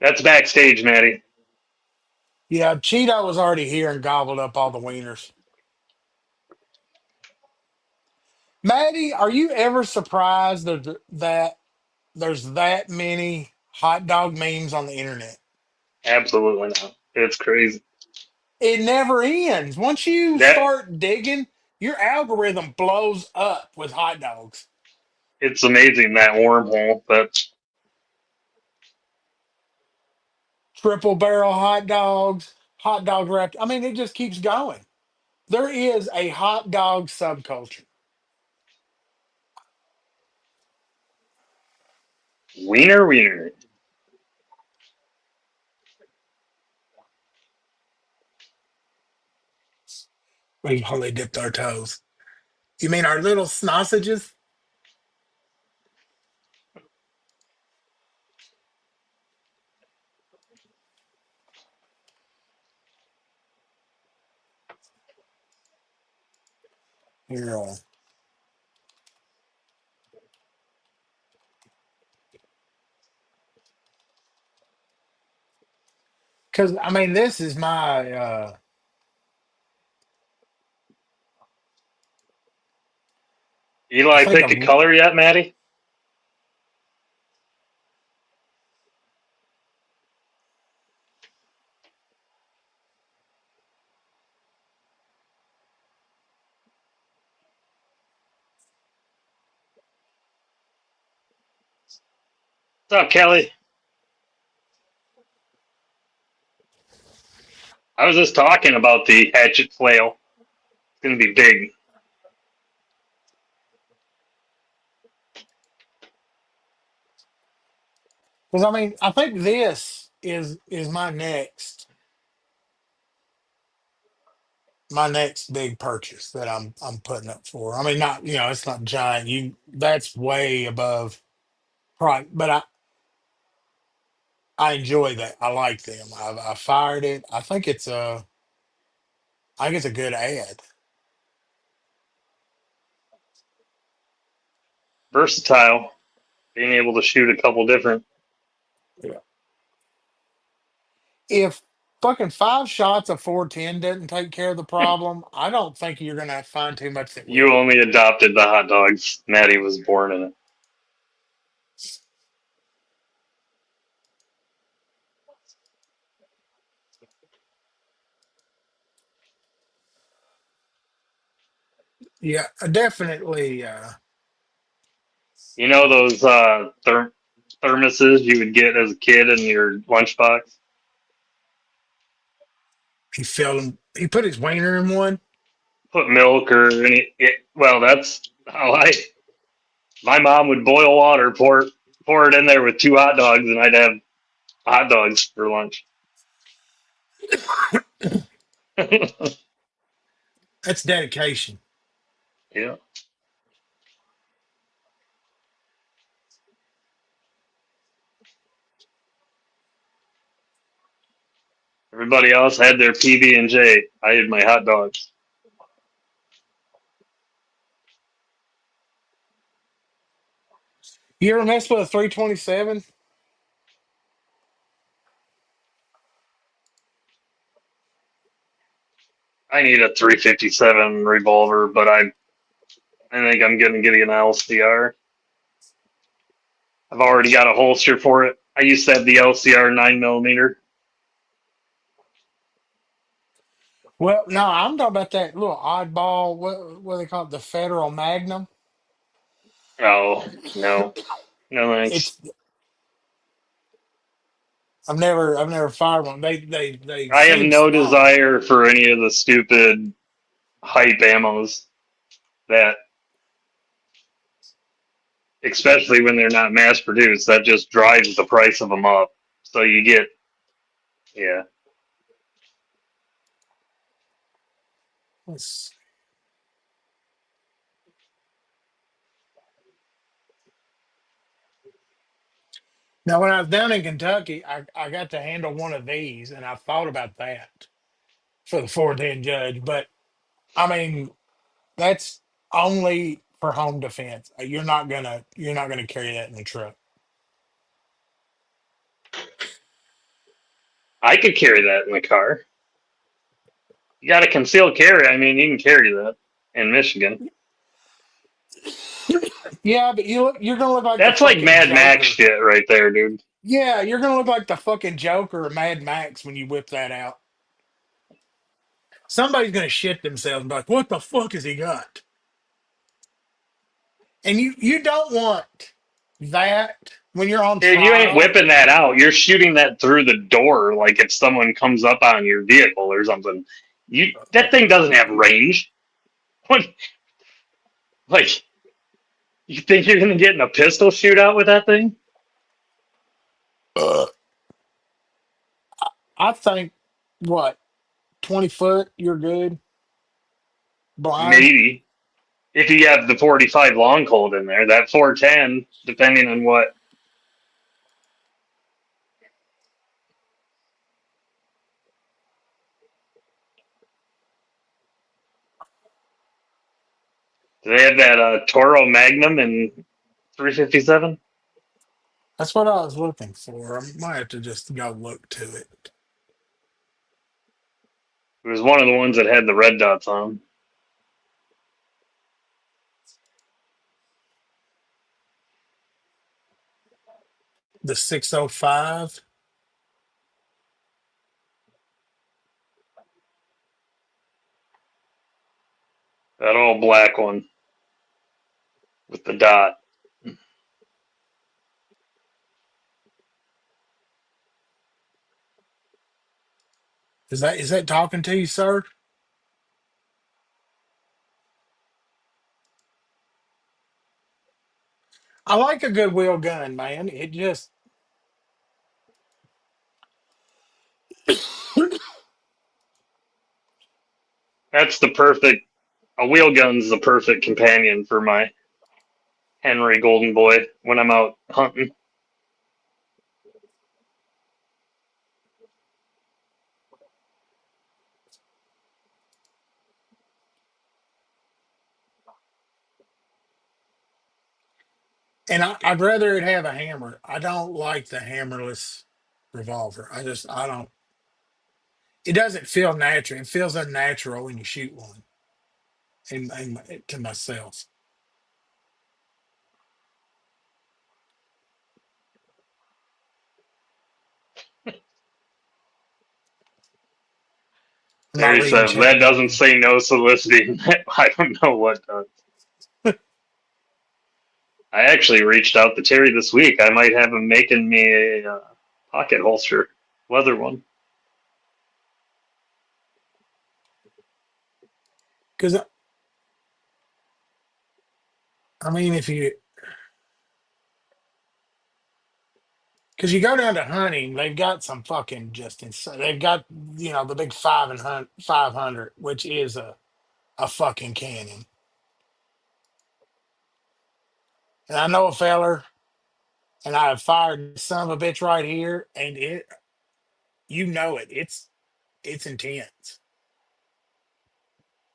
S2: That's backstage, Maddie.
S1: Yeah, Cheeto was already here and gobbled up all the wieners. Maddie, are you ever surprised that there's that many hot dog memes on the internet?
S2: Absolutely not. It's crazy.
S1: It never ends. Once you
S2: That
S1: start digging, your algorithm blows up with hot dogs.
S2: it's amazing that wormhole. That's
S1: Triple barrel hot dogs, hot dog wrapped. I mean, it just keeps going. There is a hot dog subculture.
S2: wiener.
S1: We've only dipped our toes. You mean our little sausages? Here, because I mean, this is my. I
S2: Eli
S1: think
S2: picked a color yet, Maddie? What's up, Kelly? I was just talking about the hatchet flail. It's gonna be big.
S1: because I mean, I think this is my next big purchase that I'm putting up for. I mean, not it's not giant. That's way above price, but I enjoy that. I like them. I fired it. I think it's a good ad.
S2: Versatile. Being able to shoot a couple different.
S1: Yeah. If fucking 5 shots of 410 didn't take care of the problem, I don't think you're gonna find too much that
S2: You
S1: will.
S2: only adopted the hot dogs. Maddie was born in it.
S1: Yeah, definitely.
S2: You know those thermoses you would get as a kid in your lunchbox?
S1: He filled him. He put his wiener in one.
S2: Put milk or well, that's how my mom would boil water, pour it in there with two hot dogs, and I'd have hot dogs for lunch.
S1: That's dedication.
S2: Yeah. Everybody else had their PB and J. I had my hot dogs.
S1: You ever mess with a 327?
S2: I need a 357 revolver, but I think I'm gonna get an LCR. I've already got a holster for it. I used to have the LCR 9 millimeter.
S1: Well, no, I'm talking about that little oddball. What they call it, the Federal Magnum.
S2: Oh no, no thanks.
S1: It's I've never fired one. They
S2: I have
S1: seem
S2: no
S1: strong.
S2: desire for any of the stupid hype ammos that, especially when they're not mass produced, that just drives the price of them up. So you get, yeah.
S1: Let's- Now, when I was down in Kentucky, I got to handle one of these, and I thought about that for the 410 judge. But I mean, that's only for home defense. You're not gonna carry that in the truck.
S2: I could carry that in the car. You got a concealed carry. I mean, you can carry that in Michigan.
S1: Yeah, but you're gonna look like the
S2: That's like
S1: fucking
S2: Mad Max
S1: Joker.
S2: shit right there, dude.
S1: Yeah, you're gonna look like the fucking Joker or Mad Max when you whip that out. Somebody's gonna shit themselves and be like, "What the fuck has he got?" And you don't want that when you're on
S2: Dude, you ain't
S1: trial.
S2: whipping that out. You're shooting that through the door, like if someone comes up on your vehicle or something. You that thing doesn't have range. What, like you think you're gonna get in a pistol shootout with that thing?
S1: Uh, I think what 20 foot, you're good. Blind.
S2: Maybe if you have the 45 long cold in there, that 410, depending on what. Do they have that Toro Magnum in 357?
S1: That's what I was looking for. I might have to just go look to it.
S2: It was one of the ones that had the red dots on.
S1: The 605.
S2: That old black one with the dot.
S1: Is that talking to you, sir? I like a good wheel gun, man. It just
S2: That's the perfect. A wheel gun's the perfect companion for my Henry Golden Boy when I'm out hunting.
S1: I'd rather it have a hammer. I don't like the hammerless revolver. I don't. It doesn't feel natural. It feels unnatural when you shoot one. To myself, I'm not
S2: Terry
S1: reading
S2: said,
S1: chat,
S2: that doesn't
S1: man.
S2: say no soliciting. I don't know what does. I actually reached out to Terry this week. I might have him making me a pocket holster, leather one.
S1: Because I mean, if you because you go down to hunting, they've got some fucking just insane. They've got the big 500, which is a fucking cannon. And I know a feller, and I have fired this son of a bitch right here, and it's intense.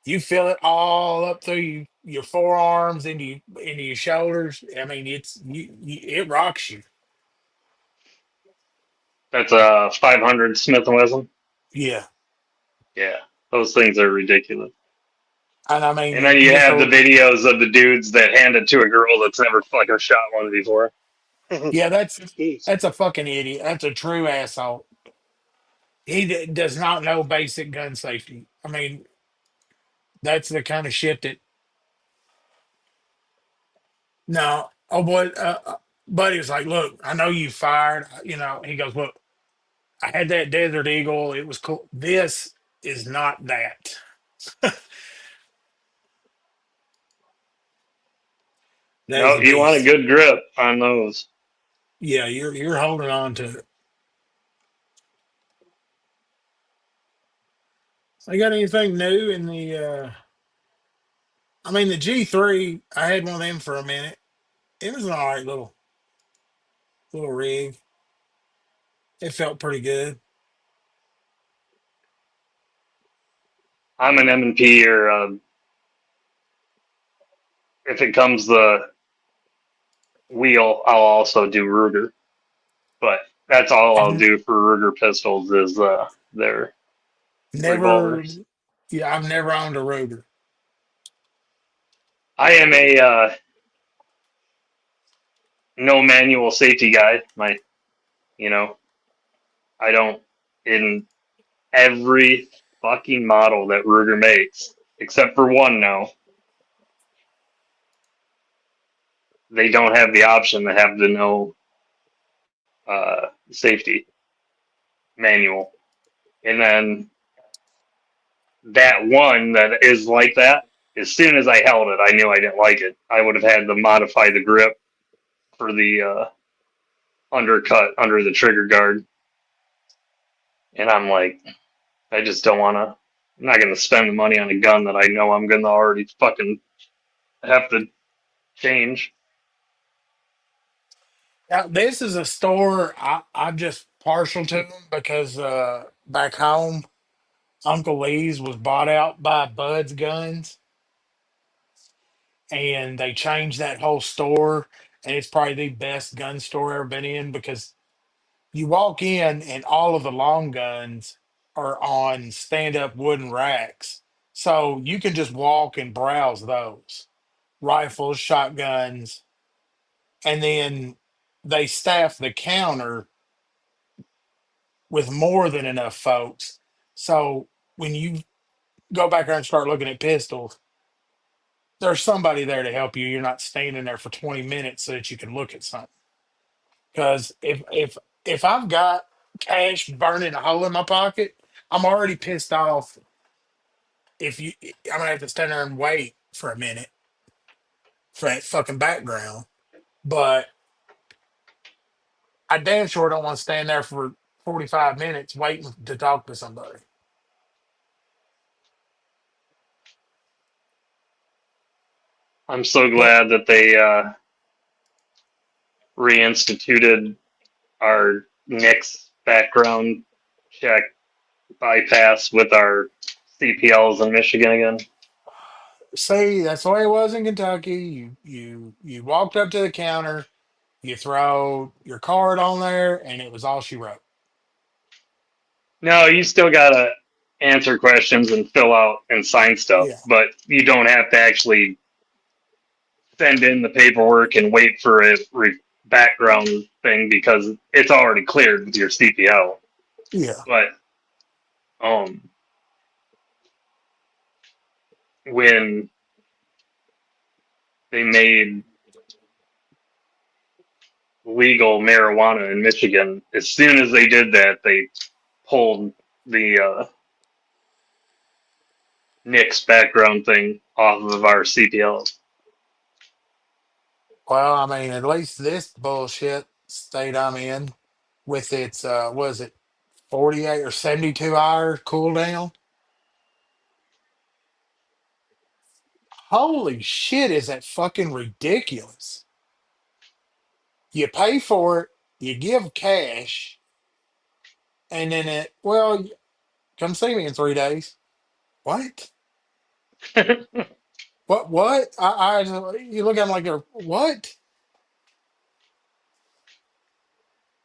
S1: You feel it all up through your forearms into your shoulders. I mean, it rocks you.
S2: That's a 500 Smith and Wesson.
S1: Yeah.
S2: Yeah. Those things are ridiculous.
S1: And I
S2: And then
S1: mean,
S2: you
S1: just
S2: have the
S1: a
S2: videos of the dudes that hand it to a girl that's never fucking shot one before.
S1: yeah, that's a fucking idiot. That's a true asshole. Does not know basic gun safety. I mean, that's the kind of shit that no. Oh boy, buddy was like, look, I know you fired. You know, he goes, look, I had that Desert Eagle. It was cool. This is not that. That is
S2: No,
S1: a
S2: you want a
S1: beast.
S2: good grip on those.
S1: Yeah, you're holding on to it. I got anything new in the? I mean, the G3. I had one of them for a minute. It was an all right little rig. It felt pretty good.
S2: I'm an M&P or if it comes the wheel, I'll also do Ruger. But that's all
S1: I've
S2: I'll do for Ruger pistols is their
S1: never,
S2: revolvers.
S1: yeah, I've never owned a Ruger.
S2: I am a no manual safety guy. You know, I don't in every fucking model that Ruger makes, except for one now. They don't have the option to have the no safety manual. And then that one that is like that, as soon as I held it, I knew I didn't like it. I would have had to modify the grip for the undercut under the trigger guard. And I'm like, I just don't want to. I'm not going to spend the money on a gun that I know I'm going to already fucking have to change.
S1: Now, this is a store I'm just partial to them because back home, Uncle Lee's was bought out by Bud's Guns, and they changed that whole store, and it's probably the best gun store I've ever been in because you walk in and all of the long guns are on stand-up wooden racks, so you can just walk and browse those rifles, shotguns, and then they staff the counter with more than enough folks. So when you go back there and start looking at pistols, there's somebody there to help you. You're not standing there for 20 minutes so that you can look at something. Because if I've got cash burning a hole in my pocket, I'm already pissed off. If you, I'm gonna have to stand there and wait for a minute for that fucking background. But I damn sure don't want to stand there for 45 minutes waiting to talk to somebody.
S2: I'm so
S1: But
S2: glad that they reinstituted our NICS background check bypass with our CPLs in Michigan again.
S1: see, that's the way it was in Kentucky. You walked up to the counter, you throw your card on there, and it was all she wrote.
S2: No, you still gotta answer questions and fill out and sign stuff,
S1: Yeah,
S2: but you don't have to actually send in the paperwork and wait for a background thing because it's already cleared with your CPL.
S1: yeah.
S2: But um, when they made legal marijuana in Michigan, as soon as they did that, they pulled the NICS background thing off of our CPLs.
S1: Well, I mean, at least this bullshit state I'm in with its was it 48 or 72 hour cooldown? Holy shit, is that fucking ridiculous? You pay for it, you give cash, and then come see me in 3 days. What? What? You look at them like they're what?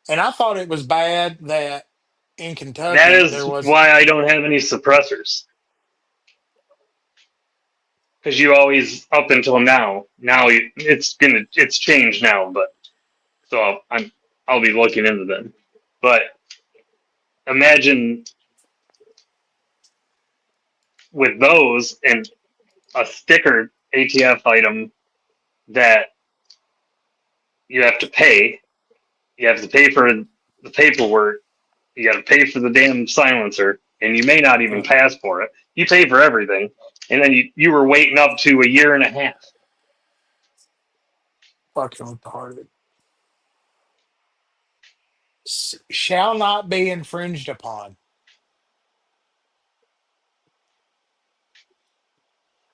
S1: And I thought it was bad that in
S2: That
S1: Kentucky there
S2: is
S1: was
S2: why I don't have any suppressors. because you always up until now it's changed now, but so I'll be looking into them. But imagine with those and a sticker ATF item that you have to pay. You have to pay for the paperwork. You got to pay for the damn silencer, and you may not even
S1: Right.
S2: pass for it. You pay for everything, and then you were waiting up to a year and a half.
S1: Fucking retarded. Shall not be infringed upon.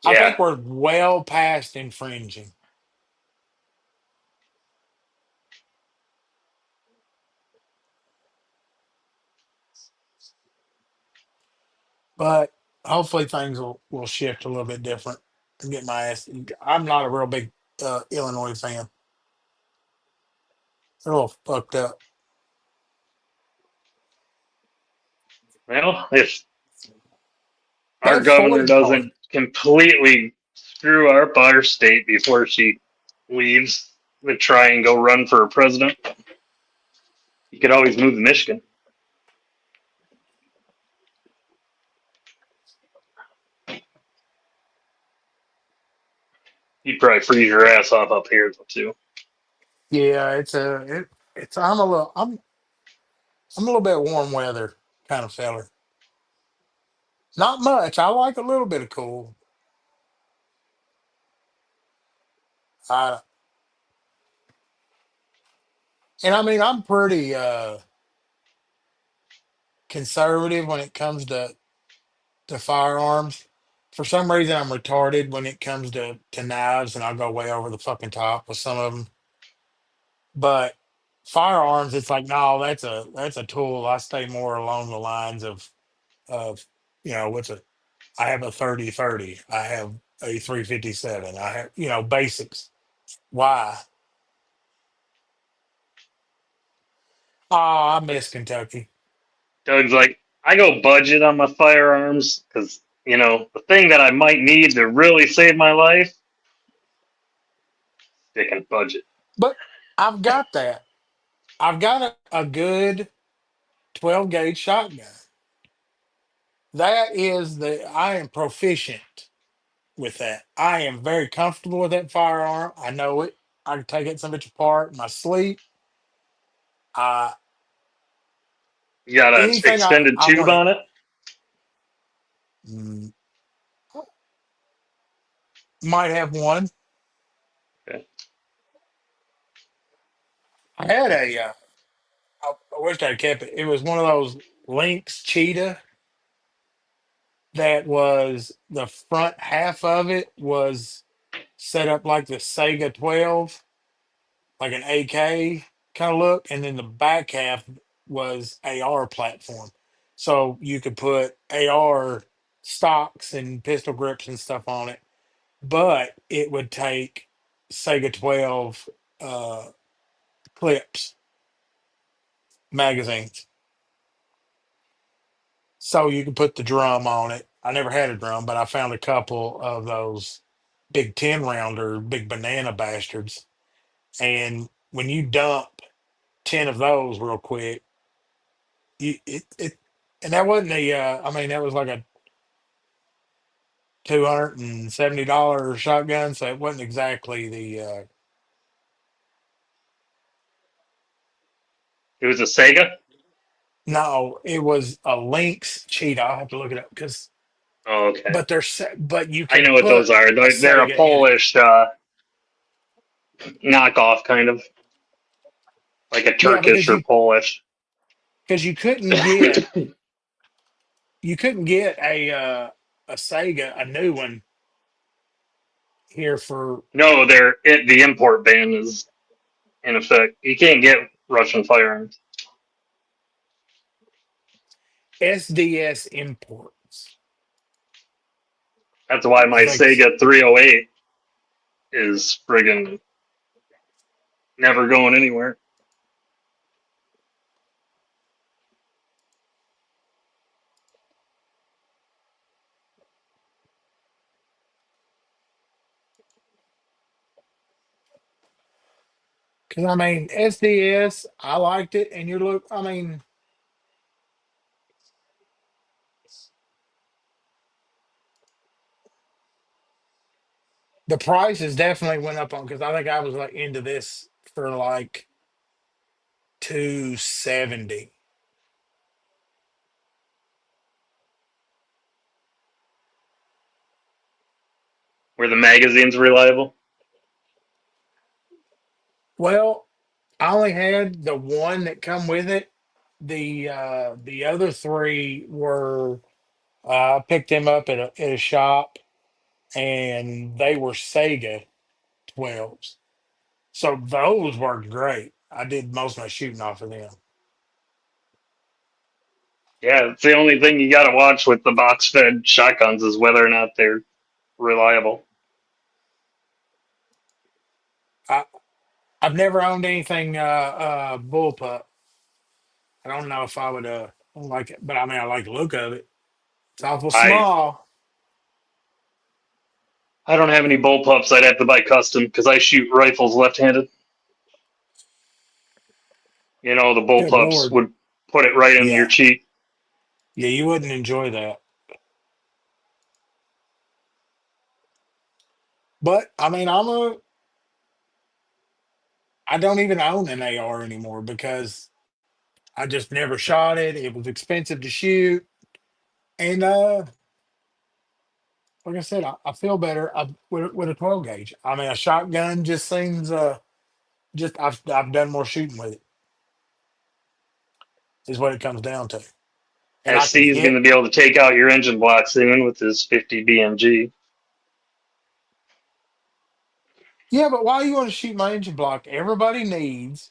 S1: I
S2: Yeah.
S1: think we're well past infringing. But hopefully things will shift a little bit different and get my ass. I'm not a real big Illinois fan. They're a little fucked up.
S2: Well, if our
S1: That
S2: governor
S1: Ford car.
S2: doesn't completely screw up our state before she leaves to try and go run for president, you could always move to Michigan. You'd probably freeze your ass off up here too.
S1: Yeah, it's I'm a little bit warm weather kind of feller. Not much. I like a little bit of cool. I and I mean I'm pretty conservative when it comes to firearms. For some reason, I'm retarded when it comes to knives, and I'll go way over the fucking top with some of them. But firearms, it's like, no, that's a tool. I stay more along the lines of what's a I have a 30-30. I have a 357. I have basics. Why? Oh, I miss Kentucky.
S2: Doug's like, I go budget on my firearms because the thing that I might need to really save my life, sticking budget.
S1: But I've got that. I've got a good 12 gauge shotgun. That is I am proficient with that. I am very comfortable with that firearm. I know it. I can take it some bitch apart in my sleep. Uh
S2: You got an
S1: anything
S2: extended
S1: I
S2: tube
S1: want
S2: on it.
S1: to might have one.
S2: Okay.
S1: I had I wish I'd kept it. It was one of those Lynx Cheetah that was the front half of it was set up like the Sega 12, like an AK kind of look, and then the back half was AR platform. So you could put AR stocks and pistol grips and stuff on it, but it would take Sega 12 uh, clips, magazines. So you could put the drum on it. I never had a drum, but I found a couple of those big 10 rounder, big banana bastards. And when you dump 10 of those real quick, it and that wasn't I mean, that was like a $270 shotgun, so it wasn't exactly
S2: It was a Sega.
S1: no, it was a Lynx Cheetah. I'll have to look it up because
S2: Oh, okay.
S1: but you
S2: I
S1: can
S2: know what those
S1: put
S2: are.
S1: a
S2: They're a
S1: Sega in it.
S2: Polish knockoff, kind of like a
S1: Yeah,
S2: Turkish or Polish.
S1: because you couldn't get a Sega, a new one here for
S2: No, the import ban is in effect. You can't get Russian firearms.
S1: SDS imports.
S2: That's why my
S1: I think
S2: Sega 308 is friggin' never going anywhere.
S1: Because I mean, SDS, I liked it, and you look. I mean, the prices definitely went up on because I think I was like into this for like 270.
S2: Were the magazines reliable?
S1: Well, I only had the one that come with it. The other three were I picked them up at a shop, and they were Sega 12s. So those worked great. I did most of my shooting off of them.
S2: Yeah, it's the only thing you got to watch with the box fed shotguns is whether or not they're reliable.
S1: I I've never owned anything bullpup. I don't know if I would like it, but I mean I like the look of it. It's awful
S2: I
S1: small.
S2: I don't have any bullpups. I'd have to buy custom because I shoot rifles left-handed. You know, the
S1: Good
S2: bullpups
S1: lord.
S2: would put it right in your
S1: Yeah.
S2: cheek.
S1: Yeah, you wouldn't enjoy that. But I mean I don't even own an AR anymore because I just never shot it. It was expensive to shoot. And like I said, I feel better with a 12 gauge. I mean, a shotgun just seems just I've done more shooting with it is what it comes down to. And I can
S2: SC is going
S1: hit.
S2: to be able to take out your engine block soon with his 50 BMG.
S1: Yeah, but why you want to shoot my engine block? Everybody needs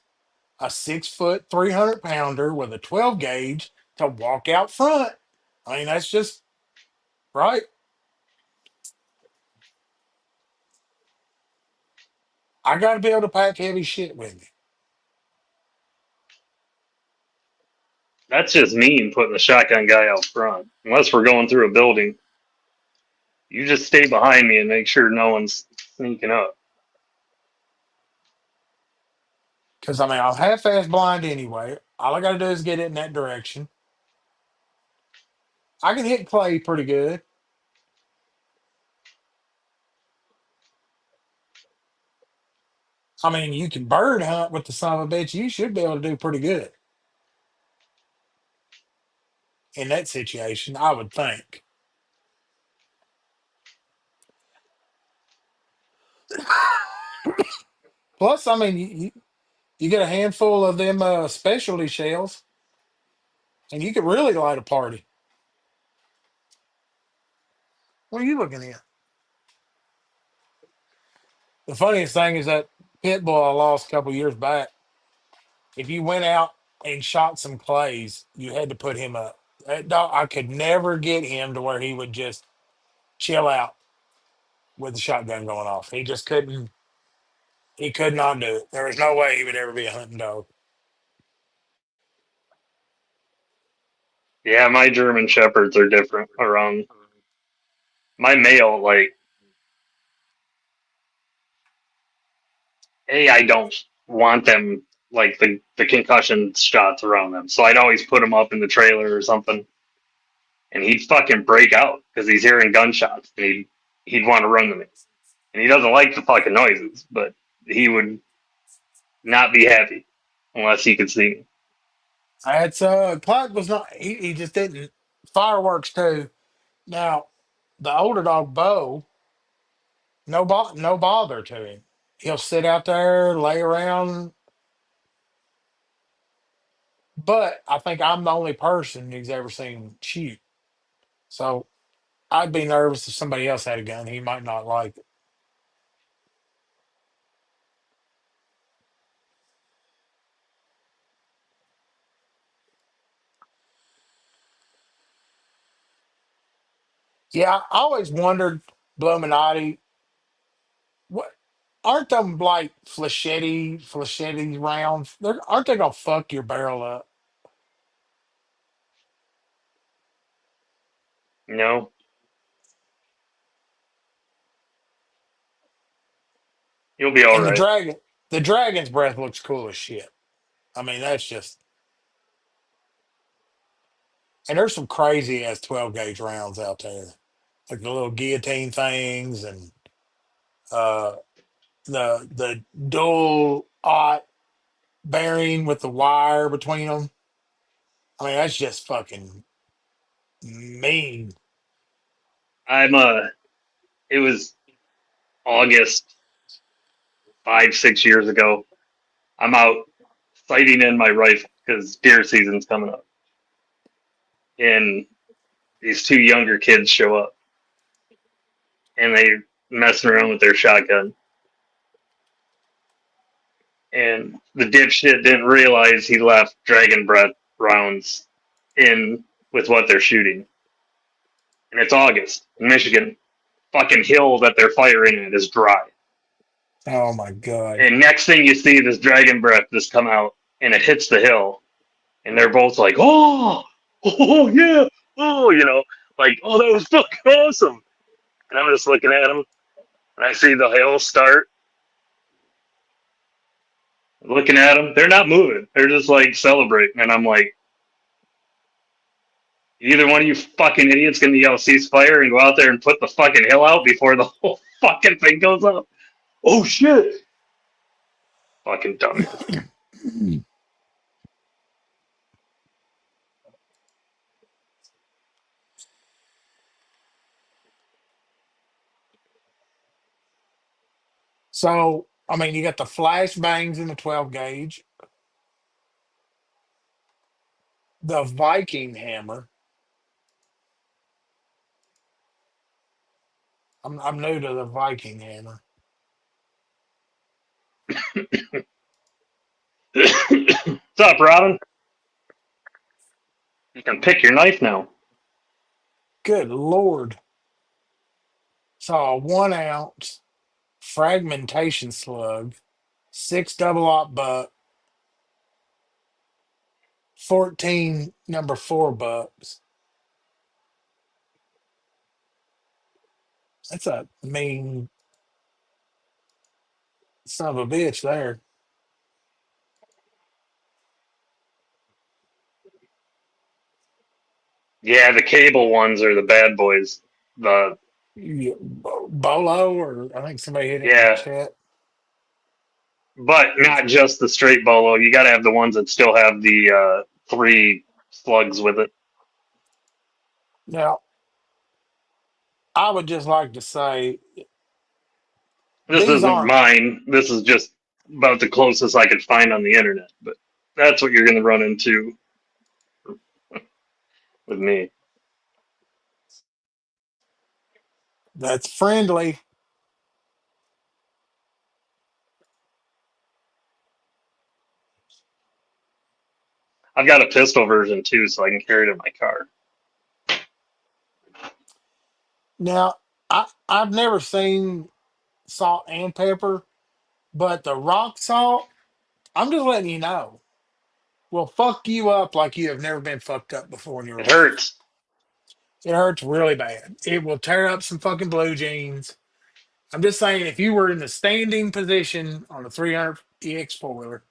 S1: a 6 foot, 300 pounder with a 12 gauge to walk out front. I mean, that's just right. I got to be able to pack heavy shit with me.
S2: That's just mean putting the shotgun guy out front. Unless we're going through a building, you just stay behind me and make sure no one's sneaking up.
S1: Because I mean, I'm half-ass blind anyway. All I got to do is get it in that direction. I can hit clay pretty good. I mean, you can bird hunt with the son of a bitch. You should be able to do pretty good in that situation, I would think. Plus, I mean, you get a handful of them specialty shells, and you could really light a party. What are you looking at? The funniest thing is that pit bull I lost a couple years back. If you went out and shot some clays, you had to put him up. That dog, I could never get him to where he would just chill out with the shotgun going off. He just couldn't. He could not do it. There was no way he would ever be a hunting dog.
S2: Yeah, my German Shepherds are different around my male. Like, hey, I don't want them like the concussion shots around them. So I'd always put them up in the trailer or something, and he'd fucking break out because he's hearing gunshots, and he'd want to run to me, and he doesn't like the fucking noises, but he would not be happy unless he could see me.
S1: That's Clark was not. He just didn't. Fireworks too. Now the older dog Bo, no bother to him. He'll sit out there, lay around. But I think I'm the only person he's ever seen shoot. So I'd be nervous if somebody else had a gun. He might not like it. Yeah, I always wondered, Bluminati, what aren't them like flechetti rounds? Aren't they gonna fuck your barrel up?
S2: You know, you'll be all
S1: And the
S2: right.
S1: dragon. The dragon's breath looks cool as shit. I mean, that's just. And there's some crazy ass 12 gauge rounds out there, like the little guillotine things and uh, the dual aught bearing with the wire between them. I mean, that's just fucking mean.
S2: I'm it was August 5, 6 years ago. I'm out sighting in my rifle because deer season's coming up, and these two younger kids show up, and they messing around with their shotgun, and the dipshit didn't realize he left dragon breath rounds in with what they're shooting, and it's August in Michigan. Fucking hill that they're firing at is dry,
S1: Oh my god.
S2: and next thing you see, this dragon breath just come out, and it hits the hill, and they're both like, oh yeah, oh, like, oh, that was fucking awesome. And I'm just looking at them, and I see the hill start. Looking at them, they're not moving. They're just like celebrating, and I'm like, either one of you fucking idiots gonna yell ceasefire and go out there and put the fucking hill out before the whole fucking thing goes up. Oh shit, fucking dumbass.
S1: So, I mean, you got the flash bangs in the 12 gauge, the Viking hammer. I'm new to the Viking hammer.
S2: What's up, Robin? You can pick your knife now.
S1: Good lord. Saw a 1 ounce fragmentation slug, 6 double aught buck, 14 number 4 bucks. That's a mean son of a bitch there.
S2: Yeah, the cable ones are the bad boys. The
S1: Bolo, or I think somebody hit it in the
S2: Yeah,
S1: chat.
S2: but not just the straight bolo. You got to have the ones that still have the three slugs with it.
S1: Now, I would just like to say
S2: This
S1: these
S2: isn't
S1: aren't,
S2: mine. This is just about the closest I could find on the internet. But that's what you're going to run into with me.
S1: that's friendly.
S2: I've got a pistol version too, so I can carry it in my car.
S1: Now, I've never seen salt and pepper, but the rock salt, I'm just letting you know, will fuck you up like you have never been fucked up before in your
S2: It
S1: life.
S2: hurts.
S1: It hurts really bad. It will tear up some fucking blue jeans. I'm just saying, if you were in the standing position on a 300 EX four wheeler,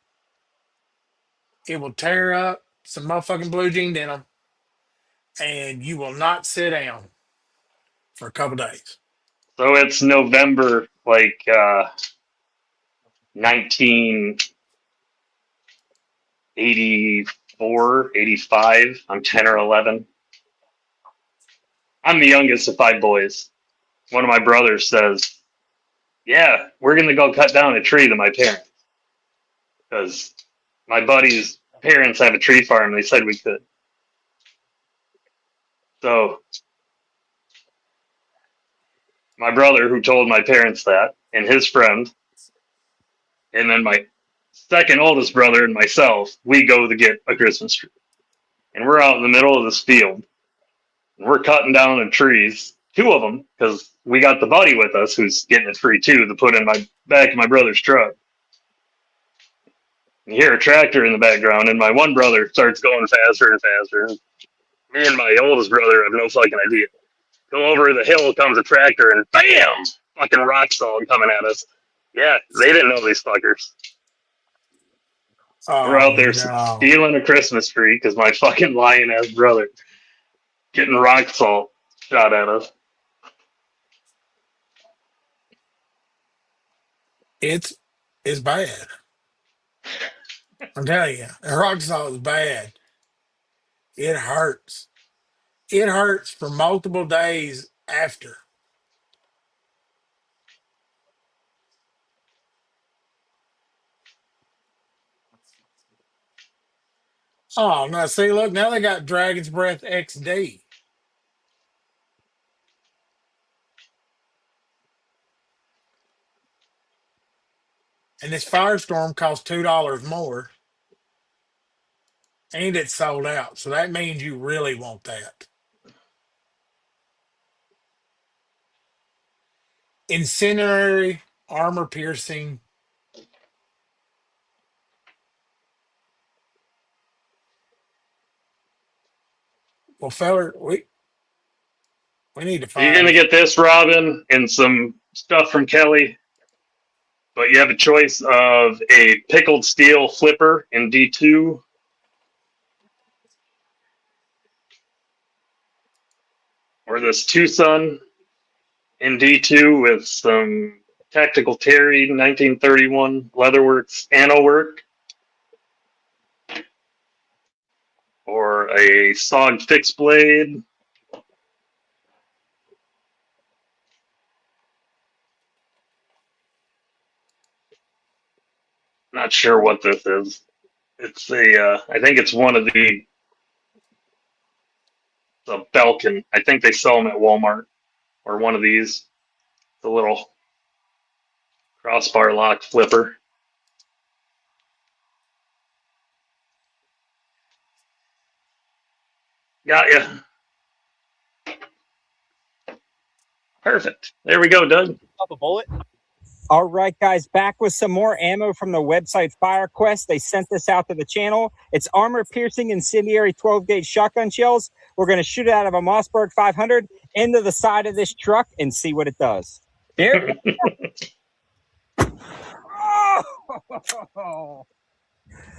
S1: it will tear up some motherfucking blue jean denim, and you will not sit down for a couple days.
S2: So it's November, like 1984, 85. I'm 10 or 11. I'm the youngest of five boys. One of my brothers says, yeah, we're going to go cut down a tree to my parents. Because my buddy's parents have a tree farm. They said we could. So my brother, who told my parents that, and his friend, and then my second oldest brother and myself, we go to get a Christmas tree. And we're out in the middle of this field. And we're cutting down the trees, two of them, because we got the buddy with us who's getting a tree too to put in my back of my brother's truck. You hear a tractor in the background, and my one brother starts going faster and faster. Me and my oldest brother have no fucking idea. Go over the hill comes a tractor, and bam! Fucking rock salt coming at us. Yeah, they didn't know these fuckers. We're
S1: Oh
S2: out there
S1: no.
S2: stealing a Christmas tree because my fucking lion ass brother getting rock salt shot at us.
S1: It's it's bad. I'm telling you, rock salt is bad. It hurts. It hurts for multiple days after. Oh no! See, look, now they got Dragon's Breath XD, and this Firestorm costs $2 more, and it's sold out. So that means you really want that. Incendiary, armor piercing. Well, feller, we need to
S2: You're gonna
S1: find.
S2: get this, Robin, and some stuff from Kelly, but you have a choice of a pickled steel flipper in D2 or this Tucson in D2 with some tactical Terry 1931 leatherworks anno work or a sawed fixed blade. Not sure what this is. It's I think it's one of the Belkin. I think they sell them at Walmart or one of these. The little crossbar lock flipper. Got you. Perfect. There we go, Doug.
S3: Up a bullet. All right, guys, back with some more ammo from the website FireQuest. They sent this out to the channel. It's armor-piercing incendiary 12-gauge shotgun shells. We're going to shoot it out of a Mossberg 500 into the side of this truck and see what it does. Here. Oh,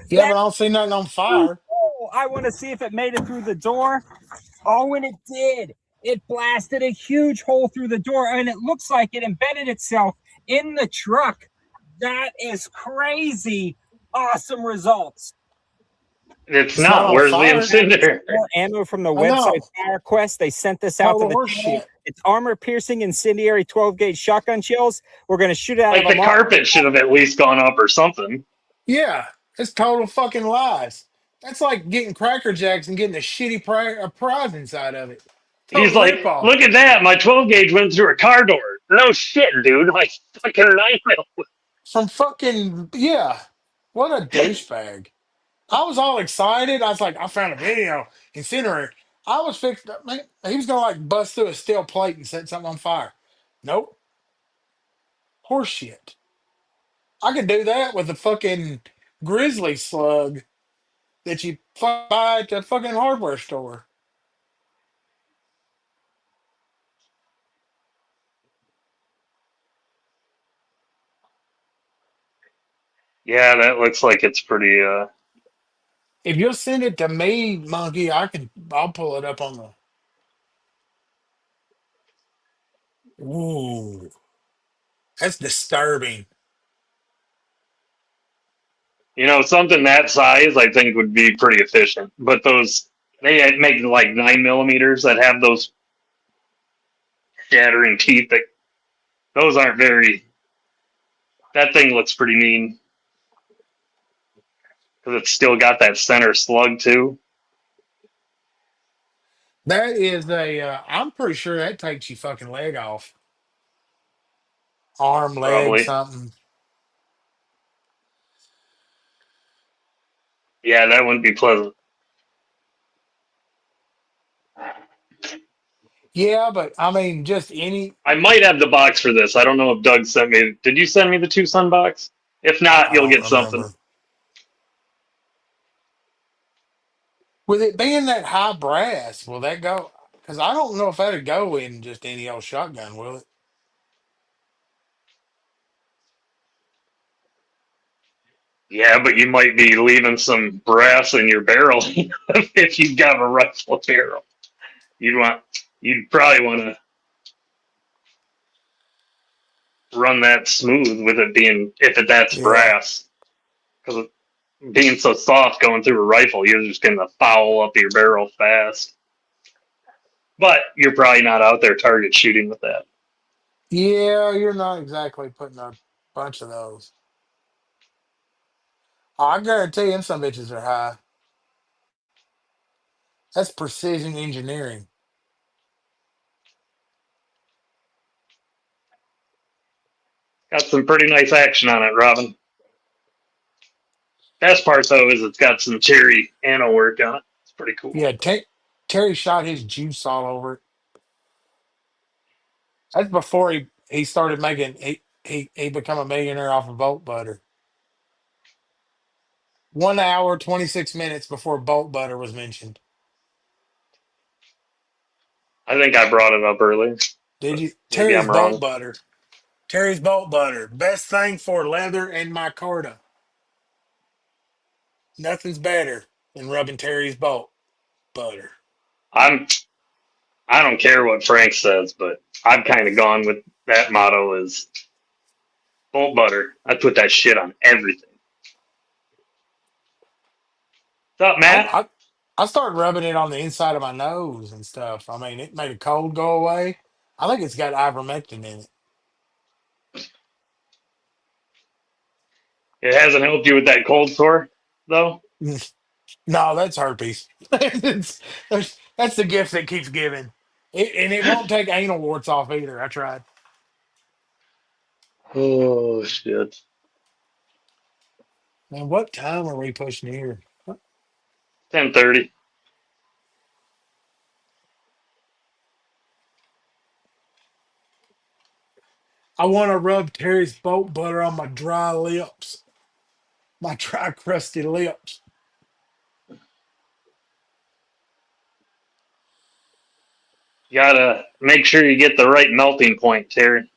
S1: Yeah, but I don't see nothing on fire.
S3: I want to see if it made it through the door. Oh, and it did. It blasted a huge hole through the door, and it looks like it embedded itself in the truck. That is crazy. Awesome results.
S2: It's
S1: It's not
S2: not.
S1: on
S2: Where's the
S1: fire.
S2: incendiary?
S3: More ammo from the
S1: I
S3: website
S1: know.
S3: FireQuest. They sent this out to
S1: Total
S3: the
S1: horse
S3: channel.
S1: shit.
S3: It's armor-piercing incendiary 12-gauge shotgun shells. We're going to shoot it out
S2: Like
S3: of a
S2: the carpet should have at least gone up or something.
S1: Yeah, it's total fucking lies. That's like getting Cracker Jacks and getting a shitty prize inside of it.
S2: He's
S1: Total
S2: like,
S1: ripoff.
S2: look at that. My 12 gauge went through a car door. No shit, dude. My fucking 9 mil.
S1: From fucking, yeah. What a douchebag. I was all excited. I was like, I found a video. Incinerator. I was fixed up, man. He was gonna like bust through a steel plate and set something on fire. Nope. Horse shit. I could do that with a fucking grizzly slug that you buy at the fucking hardware store.
S2: Yeah, that looks like it's pretty.
S1: If you'll send it to me, monkey, I'll pull it up on the. Ooh, that's disturbing.
S2: Something that size I think would be pretty efficient. But they make like 9 millimeters that have those shattering teeth. Those aren't very. That thing looks pretty mean because it's still got that center slug too.
S1: That is a. I'm pretty sure that takes your fucking leg off, arm, leg,
S2: Probably.
S1: something.
S2: Yeah, that wouldn't be pleasant.
S1: Yeah, but I mean, just any.
S2: I might have the box for this. I don't know if Doug sent me. Did you send me the Tucson box? If not,
S1: I
S2: you'll
S1: don't
S2: get something.
S1: remember. With it being that high brass, will that go? Because I don't know if that'd go in just any old shotgun, will it?
S2: Yeah, but you might be leaving some brass in your barrel if you've got a rifle barrel. You'd probably want to run that smooth with it being that's
S1: Yeah.
S2: brass, because being so soft going through a rifle, you're just gonna foul up your barrel fast. But you're probably not out there target shooting with that.
S1: Yeah, you're not exactly putting a bunch of those. Oh, I guarantee you, some bitches are high. That's precision engineering.
S2: Got some pretty nice action on it, Robin. Best part though is it's got some cherry anno work on it. It's pretty cool.
S1: Yeah, Terry shot his juice all over it. That's before he started making he become a millionaire off of bolt butter. 1 hour 26 minutes before bolt butter was mentioned.
S2: I think I brought it up earlier,
S1: Did
S2: but
S1: you?
S2: maybe
S1: Terry's
S2: I'm
S1: bolt
S2: wrong.
S1: butter. Terry's bolt butter. Best thing for leather and micarta. Nothing's better than rubbing Terry's bolt butter.
S2: I'm I don't care what Frank says, but I've kind of gone with that motto is bolt butter. I put that shit on everything. What's up,
S1: I,
S2: Matt?
S1: I I started rubbing it on the inside of my nose and stuff. I mean, it made a cold go away. I think it's got ivermectin in
S2: It hasn't helped you with that cold sore, though.
S1: it. No, that's herpes. That's the gift that keeps giving. And it won't take anal warts off either. I tried.
S2: Oh shit!
S1: Man, what time are we pushing here?
S2: 10:30.
S1: I want to rub Terry's boat butter on my dry lips, my dry, crusty lips.
S2: You gotta make sure you get the right melting point, Terry.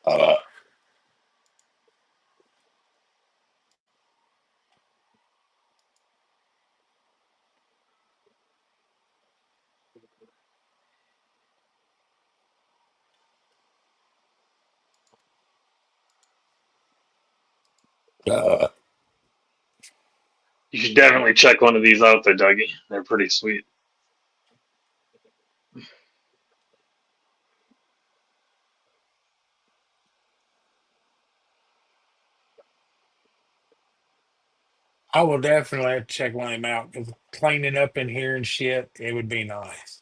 S1: Uh, uh,
S2: You should definitely check one of these out, there, Dougie. They're pretty sweet.
S1: I will definitely have to check one of them out because cleaning up in here and shit, it would be nice.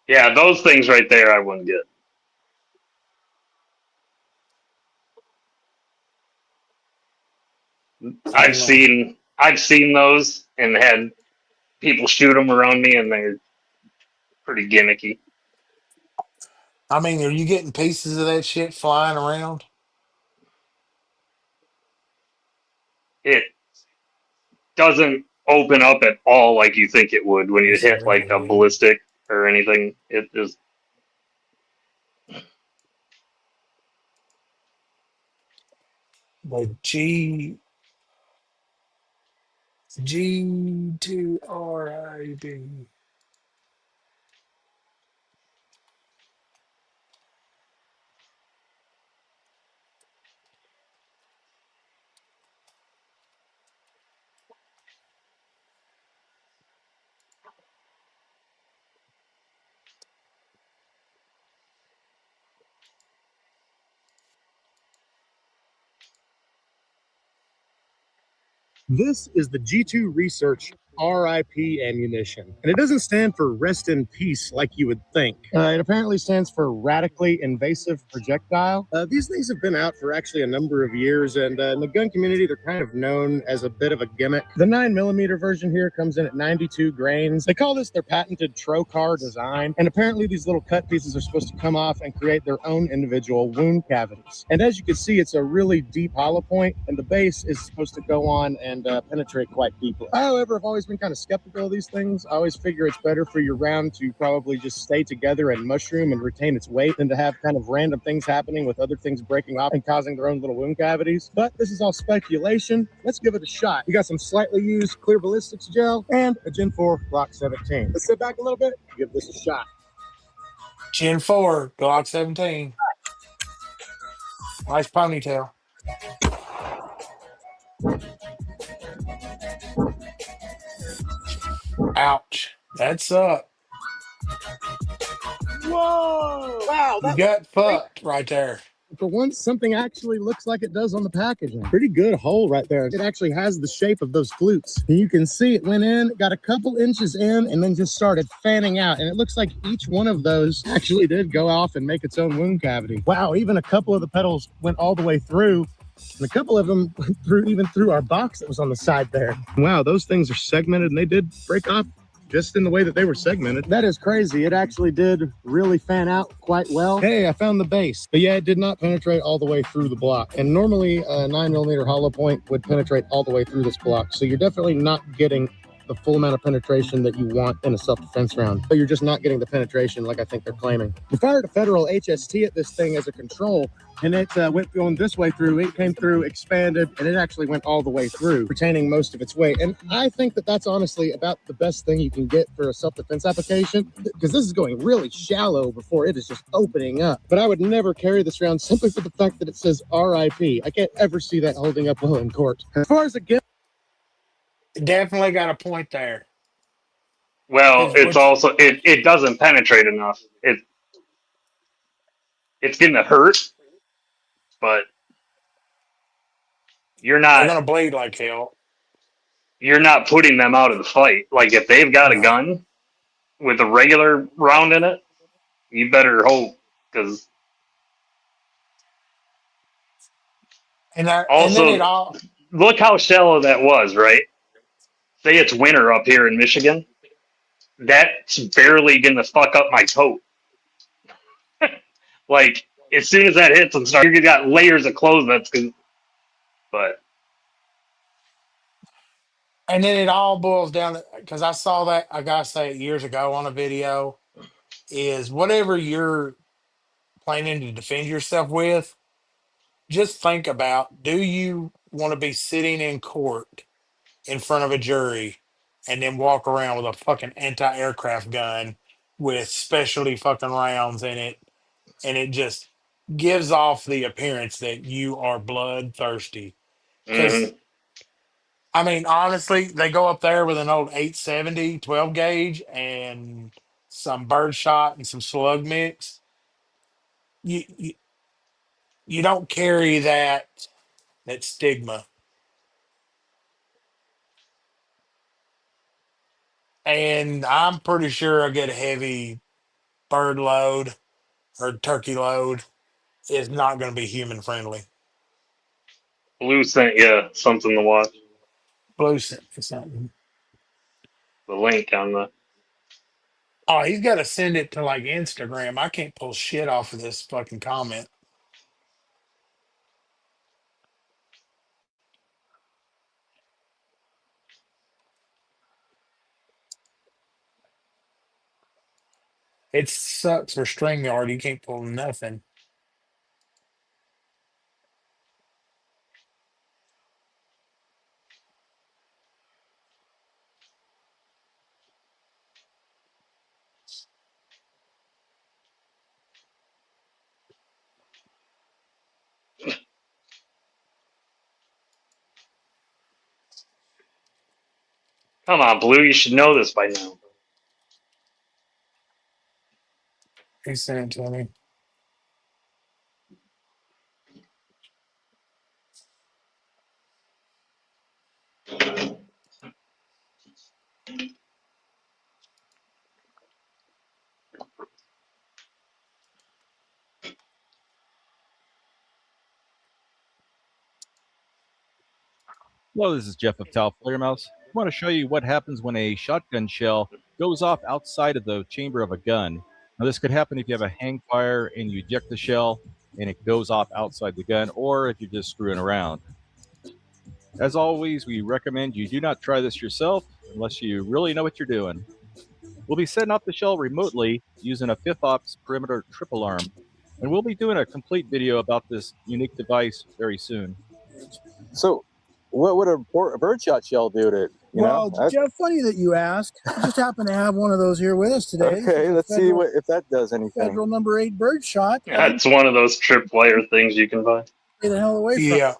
S2: Yeah, those things right there, I wouldn't get.
S1: I don't know.
S2: I've seen those and had people shoot them around me, and they're pretty gimmicky.
S1: I mean, are you getting pieces of that shit flying around?
S2: It doesn't open up at all like you think it would when you
S1: Let's see,
S2: hit
S1: there's a
S2: like a
S1: lid.
S2: ballistic or anything. It just
S1: The G2RIB.
S4: This is the G2 Research RIP ammunition. And it doesn't stand for rest in peace like you would think. It apparently stands for radically invasive projectile. These things have been out for actually a number of years, and in the gun community, they're kind of known as a bit of a gimmick. The 9mm version here comes in at 92 grains. They call this their patented trocar design, and apparently these little cut pieces are supposed to come off and create their own individual wound cavities. And as you can see, it's a really deep hollow point, and the base is supposed to go on and penetrate quite deeply. However, I've always been kind of skeptical of these things. I always figure it's better for your round to probably just stay together and mushroom and retain its weight than to have kind of random things happening with other things breaking off and causing their own little wound cavities. But this is all speculation. Let's give it a shot. We got some slightly used clear ballistics gel and a Gen 4 Glock 17. Let's sit back a little bit, give this a shot.
S1: Gen 4, Glock 17. Nice ponytail. Ouch. That sucked.
S4: Whoa! Wow,
S1: You got fucked right there.
S4: for once, something actually looks like it does on the packaging. Pretty good hole right there. It actually has the shape of those flutes. And you can see it went in, got a couple inches in, and then just started fanning out. And it looks like each one of those actually did go off and make its own wound cavity. Wow, even a couple of the petals went all the way through. And a couple of them went through, even through our box that was on the side there. Wow, those things are segmented and they did break off just in the way that they were segmented. That is crazy. It actually did really fan out quite well. Hey, I found the base. But yeah, it did not penetrate all the way through the block. And normally a 9mm hollow point would penetrate all the way through this block. So you're definitely not getting the full amount of penetration that you want in a self-defense round. But you're just not getting the penetration like I think they're claiming. We fired a Federal HST at this thing as a control, and it went going this way through. It came through, expanded, and it actually went all the way through, retaining most of its weight. And I think that that's honestly about the best thing you can get for a self-defense application, because this is going really shallow before it is just opening up. But I would never carry this round simply for the fact that it says RIP. I can't ever see that holding up well in court. As far as the gift,
S1: Definitely got a point there.
S2: Well, it's
S1: Which
S2: also it doesn't penetrate enough. It's gonna hurt, but you're
S1: they're
S2: not
S1: gonna bleed like hell.
S2: you're not putting them out of the fight. Like if they've got a
S1: No.
S2: gun with a regular round in it, you better hope, because
S1: And then it
S2: also
S1: all
S2: look how shallow that was, right? Say it's winter up here in Michigan. That's barely gonna fuck up my coat. Like as soon as that hits and starts, you got layers of clothes. That's good, but
S1: and then it all boils down to, because I saw that, I gotta say it years ago on a video, is whatever you're planning to defend yourself with, just think about, do you want to be sitting in court in front of a jury and then walk around with a fucking anti-aircraft gun with specialty fucking rounds in it, and it just gives off the appearance that you are bloodthirsty. Because
S2: mhm.
S1: I mean, honestly, they go up there with an old 870 12 gauge and some birdshot and some slug mix. You you don't carry that stigma. And I'm pretty sure I get a heavy bird load or turkey load is not going to be human friendly.
S2: Blue sent you something to watch.
S1: Blue sent me something.
S2: The link on the.
S1: Oh, he's got to send it to like Instagram. I can't pull shit off of this fucking comment. It sucks for StreamYard. You can't pull nothing.
S2: Come on, Blue. You should know this by now.
S1: He sent it to me.
S5: Hello, this is Jeff of Tau Flare Mouse. I want to show you what happens when a shotgun shell goes off outside of the chamber of a gun. Now, this could happen if you have a hang fire and you eject the shell and it goes off outside the gun, or if you're just screwing around. As always, we recommend you do not try this yourself. unless you really know what you're doing. We'll be setting up the shell remotely using a 5th ops perimeter triple arm, and we'll be doing a complete video about this unique device very soon.
S6: So, what would a birdshot shell do to it?
S7: Well, Jeff, funny that you ask. I just happen to have one of those here with us today.
S6: Okay, let's see if that does anything.
S7: Federal number 8 birdshot.
S2: Yeah, it's one of those tripwire things you can buy.
S7: Stay the hell away from
S1: Yeah.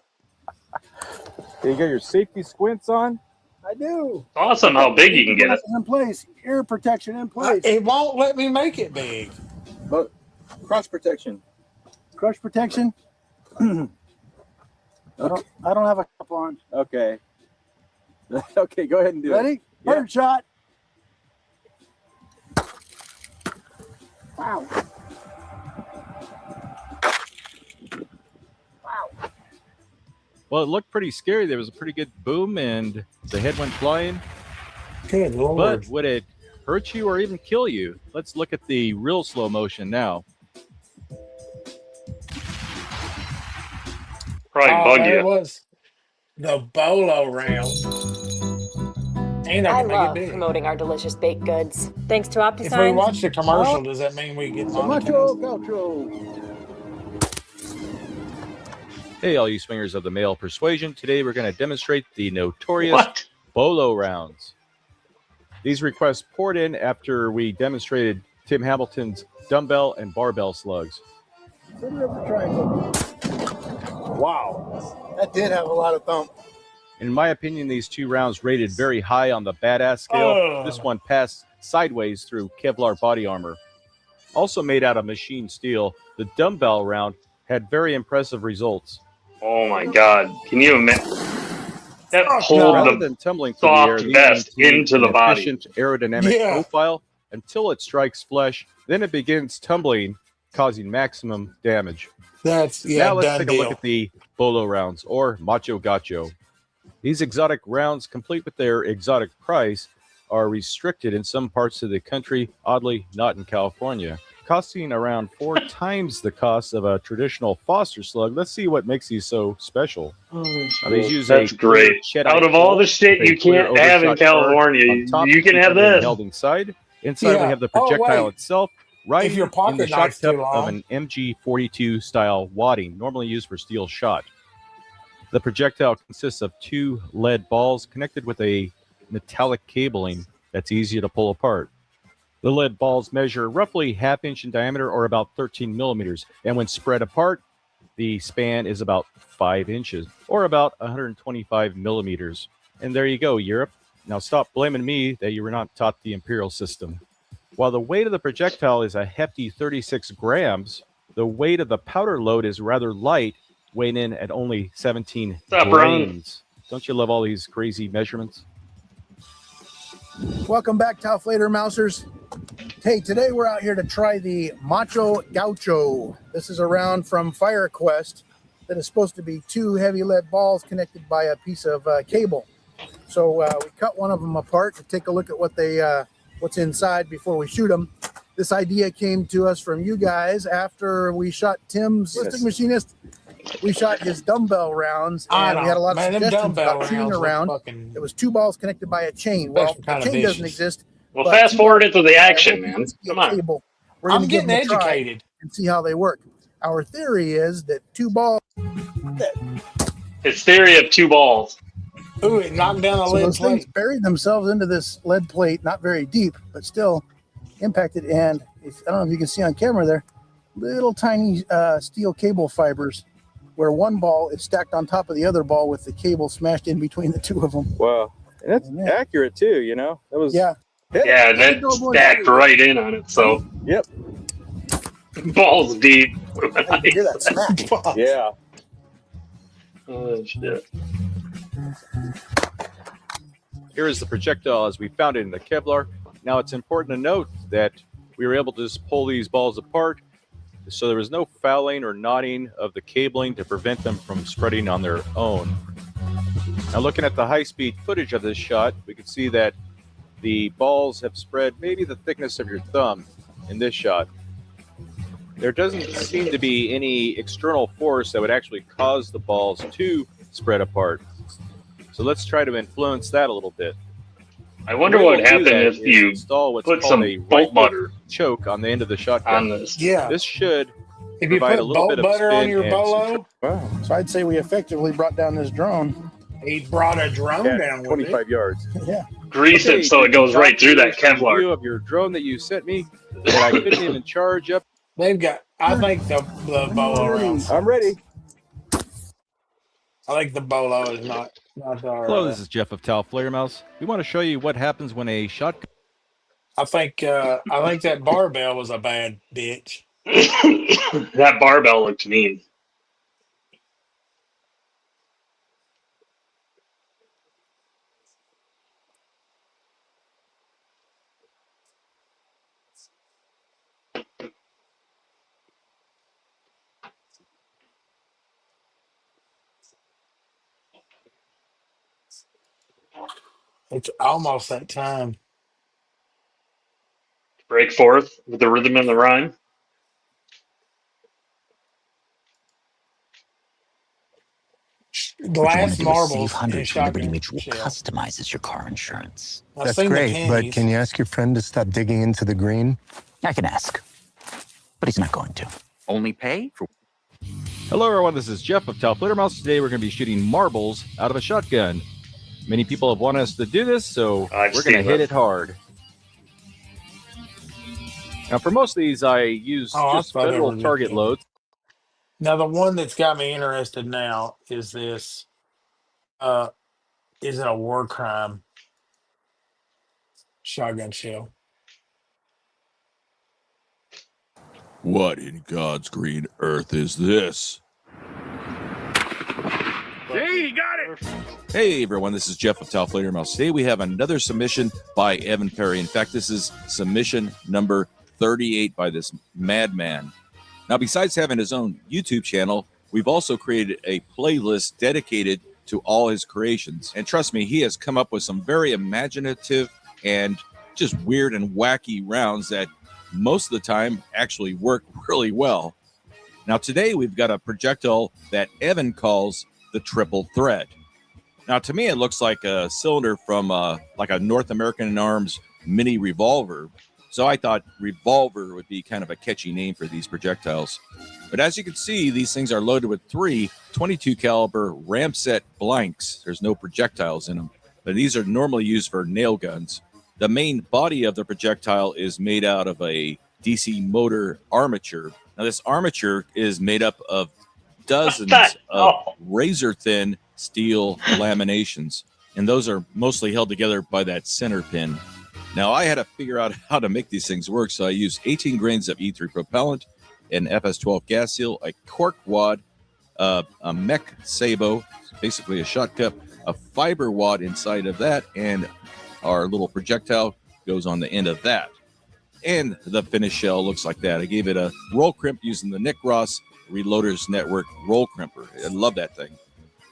S6: You got your safety squints on?
S7: I do.
S2: Awesome how big you can get it.
S7: In place. Ear protection in place.
S1: It won't let me make it big.
S6: But cross protection.
S7: Crush protection. I don't have a cup on.
S6: Okay. Okay, go ahead and do it.
S7: Ready?
S6: Yeah.
S7: Birdshot. Wow.
S5: Well, it looked pretty scary. There was a pretty good boom, and the head went flying.
S1: Good Lord.
S5: But would it hurt you or even kill you? Let's look at the real slow motion now.
S2: Probably bug
S1: there
S2: you.
S1: was the bolo round. And I
S8: I
S1: can make
S8: love
S1: it big.
S8: promoting our delicious baked goods. Thanks to
S1: If we
S8: OptiSign.
S1: watch the commercial, does that mean we get
S7: Tomato,
S1: monetized?
S5: Hey, all you swingers of the male persuasion. Today we're going to demonstrate the notorious
S2: What?
S5: bolo rounds. These requests poured in after we demonstrated Tim Hamilton's dumbbell and barbell slugs.
S7: Wow. That did have a lot of thump.
S5: In my opinion, these two rounds rated very high on the badass scale.
S1: Oh.
S5: This one passed sideways through Kevlar body armor. Also made out of machine steel, the dumbbell round had very impressive results.
S2: Oh my God! Can you imagine? That
S1: Oh,
S2: pulled
S5: Rather
S2: the
S5: than tumbling through
S2: soft
S5: the air, these
S2: vest
S5: maintain
S2: into
S5: an
S2: the body.
S5: efficient aerodynamic
S1: Yeah.
S5: profile until it strikes flesh. Then it begins tumbling, causing maximum damage.
S1: That's,
S5: Now let's
S1: done
S5: take a
S1: deal.
S5: look at the bolo rounds, or macho gacho. These exotic rounds, complete with their exotic price, are restricted in some parts of the country, oddly not in California. Costing around 4 times the cost of a traditional Foster slug. Let's see what makes these so special. These use
S2: That's
S5: a
S2: great.
S5: Cheddite
S2: Out of all the
S5: bolt
S2: shit
S5: with a
S2: you
S5: clear
S2: can't have in
S5: overshot guard
S2: California,
S5: on top,
S2: you can
S5: each
S2: have
S5: other
S2: this.
S5: held inside. Inside we
S1: Yeah.
S5: have the
S1: Oh,
S5: projectile
S1: wait.
S5: itself, right
S1: your
S5: in
S1: pocket
S5: the shot
S1: knife's too
S5: cup of
S1: long.
S5: an MG42 style wadding, normally used for steel shot. The projectile consists of 2 lead balls connected with a metallic cabling that's easy to pull apart. The lead balls measure roughly 1/2 inch in diameter, or about 13 millimeters, and when spread apart, the span is about 5 inches, or about 125 millimeters. And there you go, Europe. Now stop blaming me that you were not taught the imperial system. While the weight of the projectile is a hefty 36 grams, the weight of the powder load is rather light, weighing in at only 17
S2: What's up, Ron?
S5: grains. Don't you love all these crazy measurements?
S7: Welcome back, Tauflader Mousers. Hey, today we're out here to try the Macho Gaucho. This is a round from FireQuest that is supposed to be 2 heavy lead balls connected by a piece of cable. So we cut one of them apart to take a look at what's inside before we shoot them. This idea came to us from you guys after we shot Tim's ballistic machinist. We shot his dumbbell rounds, and we had a lot of suggestions about shooting a round. It was 2 balls connected by a chain. Well, the chain doesn't exist.
S2: Well, fast forward into the action, man. Come on.
S7: We're
S1: I'm
S7: gonna give
S1: getting
S7: them a try
S1: educated.
S7: and see how they work. Our theory is that 2 balls.
S2: His theory of 2 balls.
S1: Ooh, it knocked down a
S7: So
S1: lead
S7: those things
S1: plate.
S7: buried themselves into this lead plate, not very deep, but still impacted. And I don't know if you can see on camera there, little tiny steel cable fibers, where one ball is stacked on top of the other ball with the cable smashed in between the 2 of them.
S6: Wow. And that's accurate too, you know? That was
S7: Yeah.
S2: Yeah, that stacked right in on it. So
S6: Yep.
S2: balls deep.
S7: I can hear that smack.
S6: Yeah.
S2: Oh shit.
S5: Here is the projectile as we found it in the Kevlar. Now it's important to note that we were able to just pull these balls apart, so there was no fouling or knotting of the cabling to prevent them from spreading on their own. Now looking at the high-speed footage of this shot, we can see that the balls have spread maybe the thickness of your thumb in this shot. There doesn't seem to be any external force that would actually cause the balls to spread apart. So let's try to influence that a little bit.
S2: I wonder
S5: The way
S2: what
S5: we'll do
S2: happened
S5: that
S2: if
S5: is
S2: you
S5: install what's
S2: put
S5: called
S2: some
S5: a
S2: bolt
S5: rifle
S2: butter
S5: choke on the end of the
S2: on
S5: shotgun.
S2: this.
S1: Yeah.
S5: This should
S1: If you
S5: provide a
S1: put
S5: little
S1: bolt
S5: bit of
S1: butter on
S5: spin
S1: your
S5: and some
S1: bolo,
S7: Wow. So I'd say we effectively brought down this drone.
S1: he brought a drone
S5: at
S1: down with it.
S5: 25 yards.
S7: Yeah.
S2: Grease it so it goes right through that Kevlar.
S5: View of your drone that you sent me that I couldn't even charge up.
S1: They've got, I think the bolo rounds.
S5: I'm ready.
S1: I think the bolo is not our.
S5: Hello, this is Jeff of Tal Flare Mouse. We want to show you what happens when a shotgun.
S1: I think that barbell was a bad bitch.
S2: That barbell looked mean.
S1: It's almost that time.
S2: Break forth with the rhythm and the rhyme.
S1: Glass
S9: Save
S1: marbles and
S9: hundreds when Liberty
S1: shotgun
S9: Mutual
S1: shell.
S9: customizes your car insurance.
S1: I've
S4: That's
S1: seen the
S4: great, but
S1: pennies.
S4: can you ask your friend to stop digging into the green?
S9: I can ask, but he's not going to. Only pay for.
S5: Hello, everyone. This is Jeff of Tal Flare Mouse. Today, we're going to be shooting marbles out of a shotgun. Many people have wanted us to do this, so we're going to hit it hard. Now, for most of these, I use just federal target loads.
S1: Now, the one that's got me interested now is this. Is it a war crime shotgun shell?
S10: What in God's green earth is this?
S5: Hey, you got it! Hey, everyone, this is Jeff of Tal Flare Mouse. Today, we have another submission by Evan Perry. In fact, this is submission number 38 by this madman. Now, besides having his own YouTube channel, we've also created a playlist dedicated to all his creations. And trust me, he has come up with some very imaginative and just weird and wacky rounds that most of the time actually work really well. Now, today we've got a projectile that Evan calls the triple thread. Now, to me, it looks like a cylinder from like a North American Arms mini revolver. So I thought revolver would be kind of a catchy name for these projectiles. But as you can see, these things are loaded with 3 22 caliber ramset blanks. There's no projectiles in them, but these are normally used for nail guns. The main body of the projectile is made out of a DC motor armature. Now, this armature is made up of dozens of razor-thin steel laminations, and those are mostly held together by that center pin. Now, I had to figure out how to make these things work, so I used 18 grains of E3 propellant, an FS12 gas seal, a cork wad, a mech sabo, basically a shot cup, a fiber wad inside of that, and our little projectile goes on the end of that. And the finished shell looks like that. I gave it a roll crimp using the Nick Ross Reloaders Network roll crimper. I love that thing.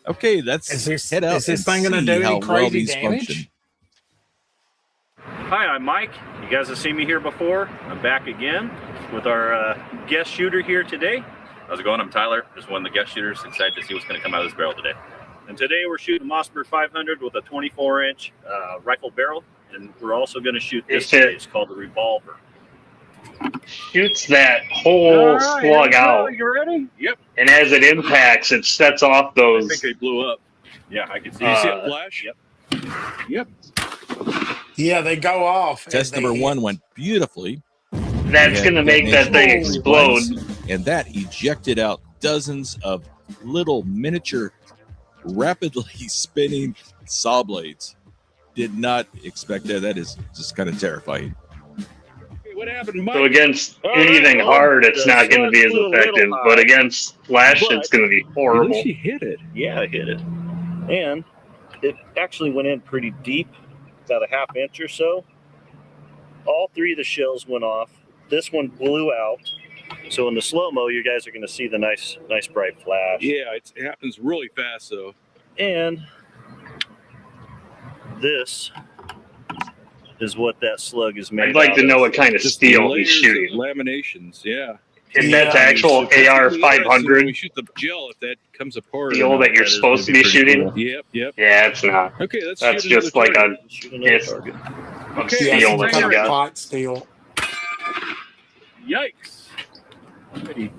S5: Okay, let's head out. Is this thing going to do any crazy damage?
S11: Hi, I'm Mike. You guys have seen me here before. I'm back again with our guest shooter here today. How's it going? I'm Tyler, just one of the guest shooters. Excited to see what's going to come out of this barrel today. And today we're shooting a Mossberg 500 with a 24-inch rifle barrel. And we're also going to shoot this today. It's called the revolver.
S2: Shoots that whole slug out.
S11: You ready? Yep.
S2: And as it impacts, it sets off those.
S11: I think they blew up. Yeah, I can see.
S10: You see it flash?
S11: Yep. Yep.
S1: Yeah, they go off.
S5: Test number 1 went beautifully.
S2: That's going to make that thing explode.
S5: And that ejected out dozens of little miniature, rapidly spinning saw blades. Did not expect that. That is just kind of terrifying.
S10: What happened, Mike?
S2: So against anything hard, it's not going to be as effective. But against flash, it's going to be horrible.
S11: She hit it. Yeah, I hit it. And it actually went in pretty deep, about a ½ inch or so. All 3 of the shells went off. This one blew out. So in the slow-mo, you guys are going to see the nice bright flash.
S10: Yeah, it happens really fast, though.
S11: And this is what that slug is made out of.
S2: I'd like to know what kind of steel he's shooting.
S10: Laminations, yeah.
S2: If that's
S1: Yeah.
S2: actual
S11: So that's
S2: AR
S11: gonna be interesting when we
S2: 500
S11: shoot the gel, if that comes apart or
S2: steel that
S11: not.
S2: you're
S11: That is gonna
S2: supposed to be
S11: pretty
S2: shooting,
S11: cool. Yep.
S2: yeah, it's not.
S11: Okay, let's
S2: That's
S11: shoot another
S2: just like
S11: target.
S2: a
S11: Let's shoot another
S2: disc
S11: target.
S2: of
S11: Okay,
S1: Yeah,
S2: steel
S1: some
S2: that
S1: kind
S2: you
S1: of
S2: got.
S1: pot steel.
S11: Yikes! Alrighty.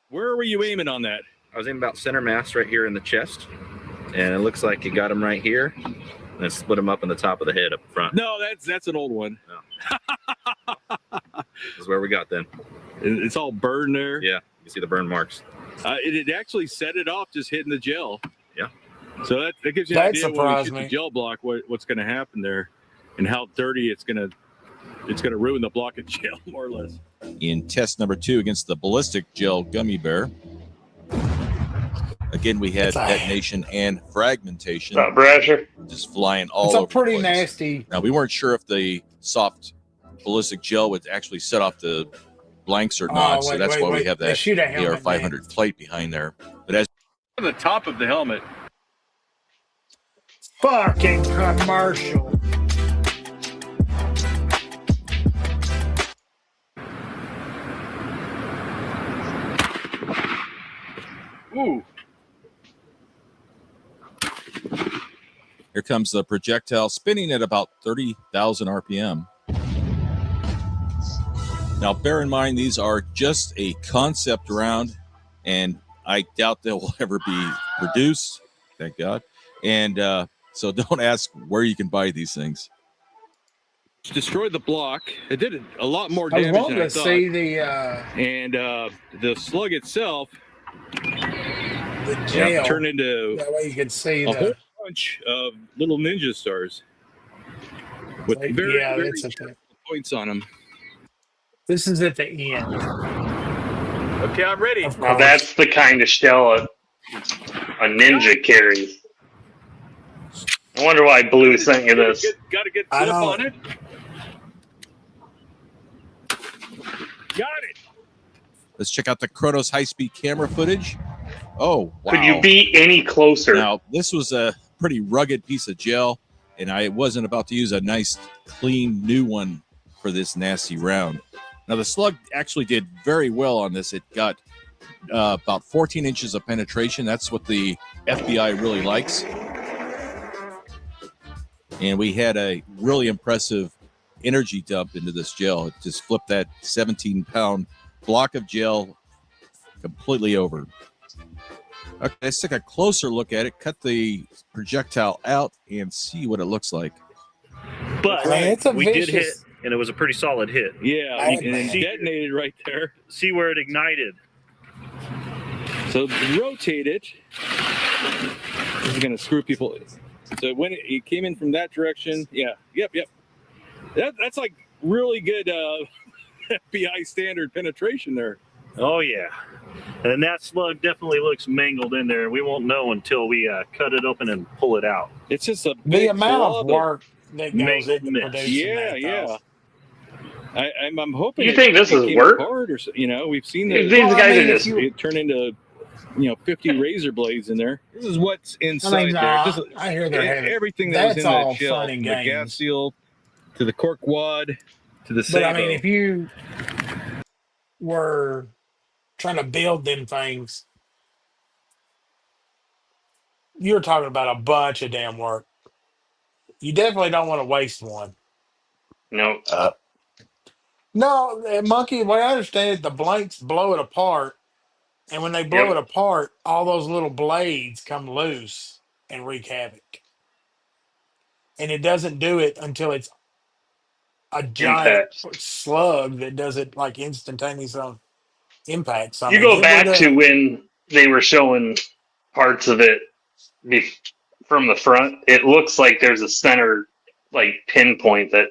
S11: Where were you aiming on that?
S9: I was aiming about center mass right here in the chest, and it looks like you got him right here, and then split him up in the top of the head up front.
S11: No, that's an old one.
S9: This is where we got then.
S11: It's all burned there.
S9: Yeah, you can see the burn marks.
S11: It actually set it off just hitting the gel.
S9: Yeah.
S11: So that gives you
S1: That
S11: an idea when we
S1: surprised
S11: shoot
S1: me.
S11: the gel block what's going to happen there, and how dirty it's going to ruin the block of gel more or less.
S5: In test number 2 against the ballistic gel gummy bear. Again, we had detonation and fragmentation.
S2: What's up, Brasher?
S5: Just flying all
S1: It's
S5: over
S1: a pretty
S5: the place.
S1: nasty.
S5: Now, we weren't sure if the soft ballistic gel would actually set off the blanks or not, so that's why we have
S1: They
S5: that
S1: shoot a helmet,
S5: AR-500 plate behind there. But as
S11: On the top of the helmet.
S1: Fucking commercial.
S11: Ooh.
S5: here comes the projectile spinning at about 30,000 RPM. Now, bear in mind, these are just a concept round, and I doubt they will ever be produced. Thank God. And so don't ask where you can buy these things.
S11: Destroyed the block. It did a lot more
S1: I was
S11: damage
S1: wanting
S11: than I
S1: to
S11: thought.
S1: see the
S11: And the slug itself
S1: jail.
S11: turned into
S1: That way you could see
S11: a whole
S1: the.
S11: bunch of little ninja stars with very,
S1: Yeah,
S11: very
S1: that's a
S11: sharp
S1: thing.
S11: points on them.
S1: This is at the end.
S11: Okay, I'm ready.
S1: Of
S2: Now
S1: course.
S2: that's the kind of shell a ninja carries. I wonder why Blue sent you this.
S11: Got a good
S1: I
S11: clip
S1: know.
S11: on it. Got it.
S5: Let's check out the Kronos high-speed camera footage. Oh, wow.
S2: Could you be any closer?
S5: Now, this was a pretty rugged piece of gel, and I wasn't about to use a nice, clean, new one for this nasty round. Now, the slug actually did very well on this. It got about 14 inches of penetration. That's what the FBI really likes. And we had a really impressive energy dump into this gel. It just flipped that 17-pound block of gel completely over. Okay, let's take a closer look at it, cut the projectile out, and see what it looks like.
S11: But
S1: Man, it's a
S11: we did hit,
S1: vicious.
S11: and it was a pretty solid hit. Yeah,
S1: Oh,
S11: and it
S1: man.
S11: detonated right there. See where it ignited. So rotate it. This is going to screw people. So when it came in from that direction, yeah, yep. That's like really good FBI standard penetration there. Oh, yeah. And that slug definitely looks mangled in there. We won't know until we cut it open and pull it out. It's just a
S1: The
S11: big
S1: amount of
S11: blob
S1: work that goes
S11: mangled
S1: into
S11: mess.
S1: producing that.
S11: Yeah. I'm hoping
S2: You think this
S11: it
S2: is
S11: came
S2: work?
S11: apart or we've seen
S2: These
S11: the
S2: guys are
S1: if
S2: just
S11: it turn into 50 razor blades in there. This is what's inside
S1: nah,
S11: there. Just,
S1: I hear they're having
S11: everything that was
S1: that's
S11: in
S1: all
S11: that shell,
S1: fun
S11: from
S1: and
S11: the gas
S1: games.
S11: seal to the cork wad to the
S1: But
S11: sabo.
S1: I mean, if you were trying to build them things, you're talking about a bunch of damn work. You definitely don't want to waste one.
S2: no.
S1: No, monkey. The way I understand it, the blanks blow it apart, and when they blow it
S2: Yep.
S1: apart, all those little blades come loose and wreak havoc. And it doesn't do it until it's a giant
S2: Impact.
S1: slug that does it like instantaneous on impact. So, I
S2: You
S1: mean,
S2: go
S1: it would
S2: back to when they were showing parts of it from the front. It looks like there's a center, like pinpoint that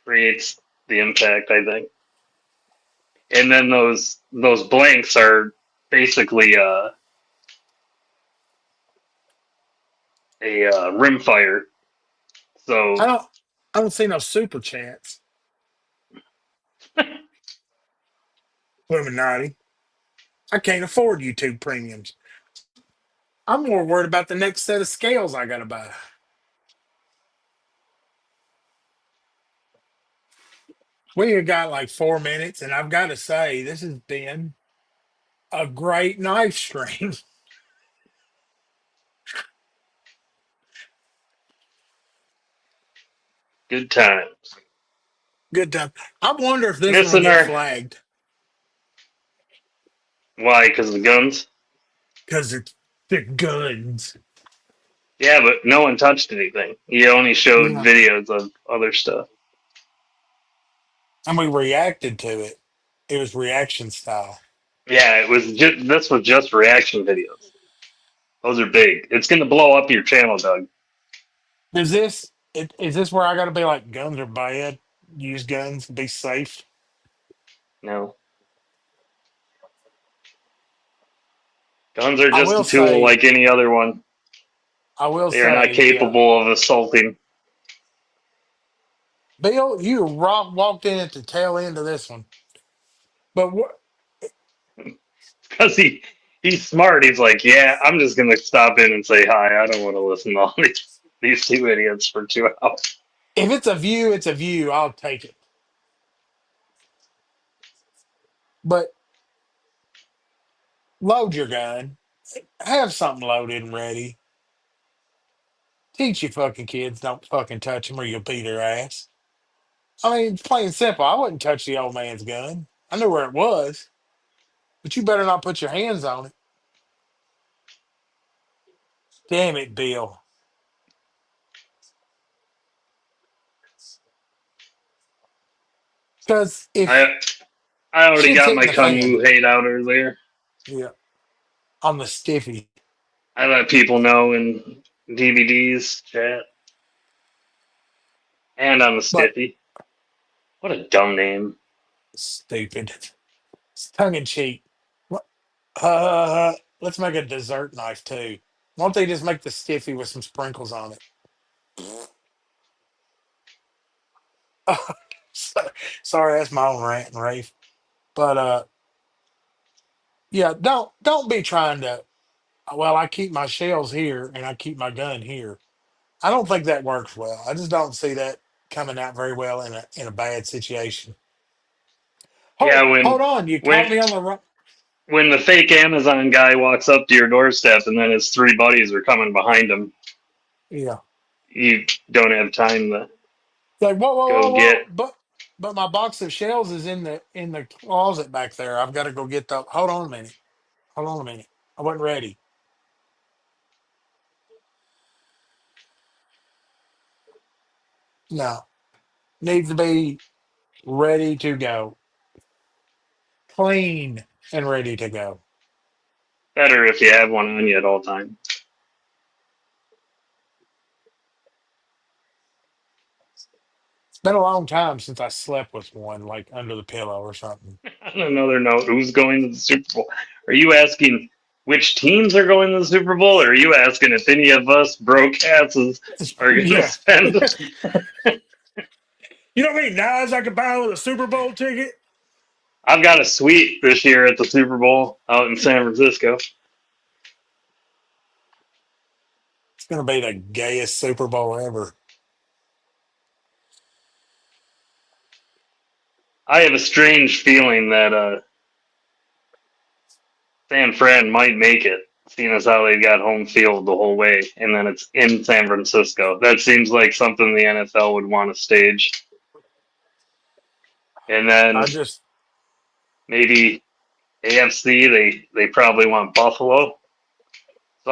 S2: creates the impact, I think. And then those blanks are basically a rim fire. So
S1: I don't see no super chance. Illuminati. I can't afford YouTube premiums. I'm more worried about the next set of scales I gotta buy. We have got like 4 minutes, and I've got to say, this has been a great knife stream.
S2: Good times.
S1: Good time. I wonder if this one will
S2: Missing
S1: get
S2: our
S1: flagged
S2: why? Because of the guns.
S1: because it's the guns.
S2: Yeah, but no one touched anything. He only showed
S1: Yeah.
S2: videos of other stuff.
S1: And we reacted to it. It was reaction style.
S2: Yeah, it was just this was just reaction videos. Those are big. It's gonna blow up your channel, Doug.
S1: Is this where I got to be like guns are bad? Use guns, be safe.
S2: No, guns are
S1: I
S2: just
S1: will
S2: a tool
S1: say,
S2: like any other one.
S1: I will
S2: They are not
S1: say, yeah,
S2: capable of assaulting.
S1: Bill, you walked in at the tail end of this one. But what?
S2: Because he's smart. He's like, yeah, I'm just gonna stop in and say hi. I don't want to listen to all these two idiots for 2 hours.
S1: If it's a view, it's a view. I'll take it. But load your gun. Have something loaded and ready. Teach your fucking kids don't fucking touch them or you'll beat their ass. I mean, it's plain and simple. I wouldn't touch the old man's gun. I knew where it was, but you better not put your hands on it. Damn it, Bill. Because if
S2: I I already
S1: shit's
S2: got
S1: hitting
S2: my
S1: the
S2: Kung
S1: fan,
S2: Wu hate out earlier.
S1: yeah, on the stiffy.
S2: I let people know in DVDs chat and on the
S1: But
S2: Stiffy. What a dumb name.
S1: stupid. It's tongue in cheek. What? Let's make a dessert knife too. Won't they just make the stiffy with some sprinkles on it? So- Sorry, that's my own rant and rave. But yeah, don't be trying to. Well, I keep my shells here and I keep my gun here. I don't think that works well. I just don't see that coming out very well in a bad situation.
S2: Yeah,
S1: Hold on, you
S2: when
S1: caught me on the wrong.
S2: when the fake Amazon guy walks up to your doorstep and then his three buddies are coming behind him,
S1: Yeah,
S2: you don't have time to
S1: like whoa, whoa,
S2: go
S1: whoa,
S2: get.
S1: whoa. But my box of shells is in the closet back there. I've got to go get the. Hold on a minute. Hold on a minute. I wasn't ready. No, needs to be ready to go, clean and ready to go.
S2: Better if you have one on you at all times.
S1: It's been a long time since I slept with one, like under the pillow or something.
S2: On another note, who's going to the Super Bowl? Are you asking which teams are going to the Super Bowl, or are you asking if any of us broke asses are going to
S1: Yeah.
S2: spend?
S1: You know how many knives I could buy with a Super Bowl ticket?
S2: I've got a suite this year at the Super Bowl out in San Francisco.
S1: It's gonna be the gayest Super Bowl ever.
S2: I have a strange feeling that San Fran might make it, seeing as how they've got home field the whole way, and then it's in San Francisco. That seems like something the NFL would want to stage. And then
S1: I just
S2: maybe AFC, they probably want Buffalo. So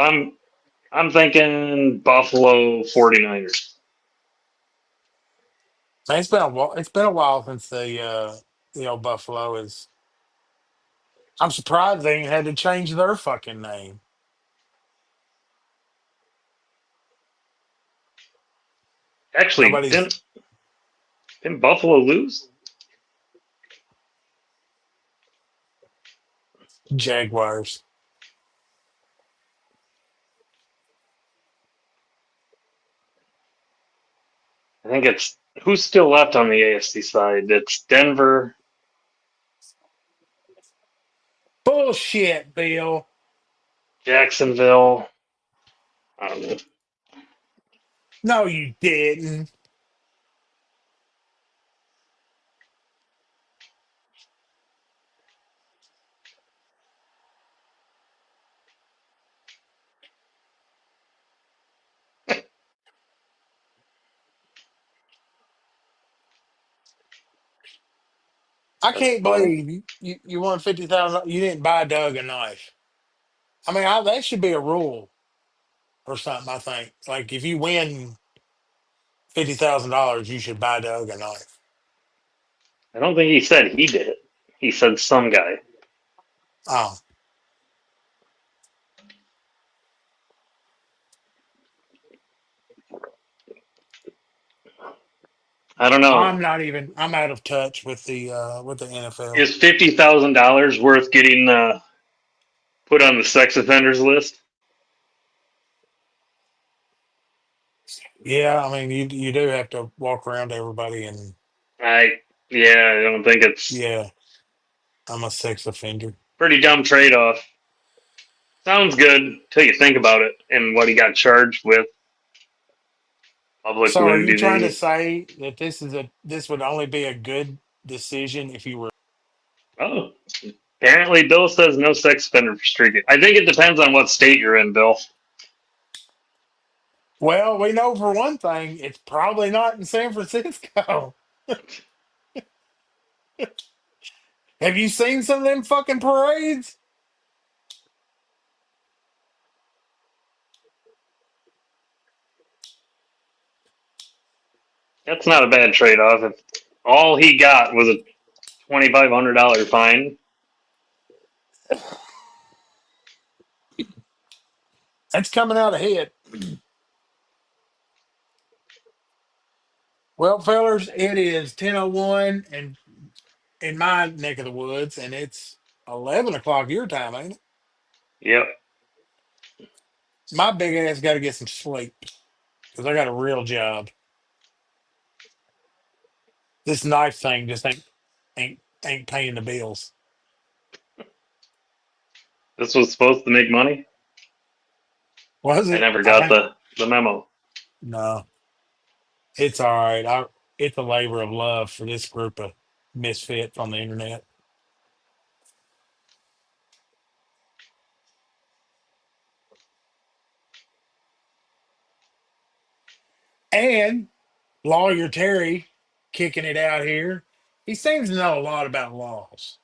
S2: I'm thinking Buffalo 49ers.
S1: man, it's been a while. It's been a while since the old Buffalo is. I'm surprised they ain't had to change their fucking name.
S2: Actually,
S1: Nobody's
S2: didn't Buffalo lose?
S1: Jaguars.
S2: I think it's who's still left on the AFC side. It's Denver,
S1: Bullshit, Bill.
S2: Jacksonville. I don't know.
S1: No, you didn't. I
S2: That's
S1: can't
S2: funny.
S1: believe you won 50,000. You didn't buy Doug a knife. I mean, that should be a rule or something. I think like if you win $50,000, you should buy Doug a knife.
S2: I don't think he said he did it. He said some guy.
S1: Oh,
S2: I don't know.
S1: I'm not even. I'm out of touch with the NFL.
S2: Is $50,000 worth getting put on the sex offenders list?
S1: Yeah, I mean, you do have to walk around to everybody and
S2: I yeah, I don't think it's
S1: yeah, I'm a sex offender.
S2: pretty dumb trade off. Sounds good till you think about it and what he got charged with. Public
S1: So, are you trying to
S2: nudity.
S1: say that this would only be a good decision if you were?
S2: Oh, apparently Bill says no sex offender restricted. I think it depends on what state you're in, Bill.
S1: Well, we know for one thing, it's probably not in San Francisco. Have you seen some of them fucking parades?
S2: That's not a bad trade off. If all he got was a $2,500 fine,
S1: That's coming out ahead. Well, fellers, it is 10:01 and in my neck of the woods, and it's 11 o'clock your time, ain't it?
S2: yep.
S1: My big ass got to get some sleep because I got a real job. This knife thing just ain't paying the bills.
S2: This was supposed to make money.
S1: Was
S2: I
S1: it?
S2: never got the memo.
S1: No, it's all right. It's a labor of love for this group of misfits on the internet. And lawyer Terry kicking it out here. He seems to know a lot about laws.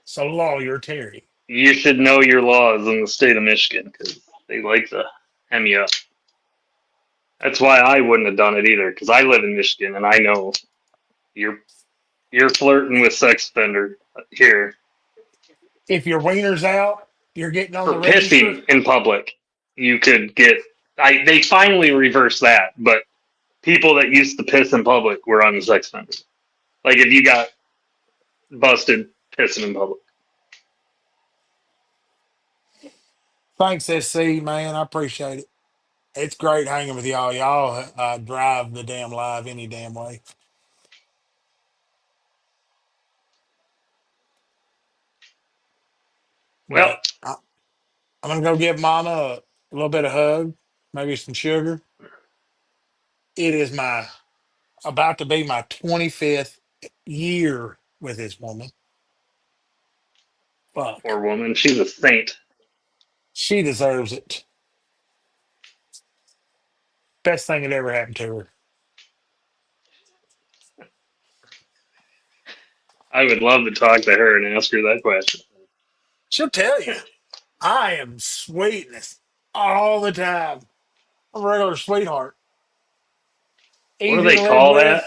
S1: So lawyer Terry.
S2: You should know your laws in the state of Michigan because they like to hem you up. That's why I wouldn't have done it either because I live in Michigan and I know you're you're flirting with sex offender here
S1: If your wiener's out, you're getting on
S2: for
S1: the register.
S2: pissing in public. You could get. They finally reversed that, but people that used to piss in public were on the sex offender. Like if you got busted pissing in public.
S1: Thanks, SC, man. I appreciate it. It's great hanging with y'all. Y'all drive the damn live any damn way.
S2: Well,
S1: But I'm going to go give Mama a little bit of hug, maybe some sugar. It is about to be my 25th year with this woman. Fuck.
S2: poor woman, she's a saint.
S1: She deserves it. Best thing that ever happened to her.
S2: I would love to talk to her and ask her that question.
S1: She'll tell you, I am sweetness all the time. I'm a regular sweetheart.
S2: What do
S1: Easy to
S2: they
S1: live
S2: call that?
S1: with.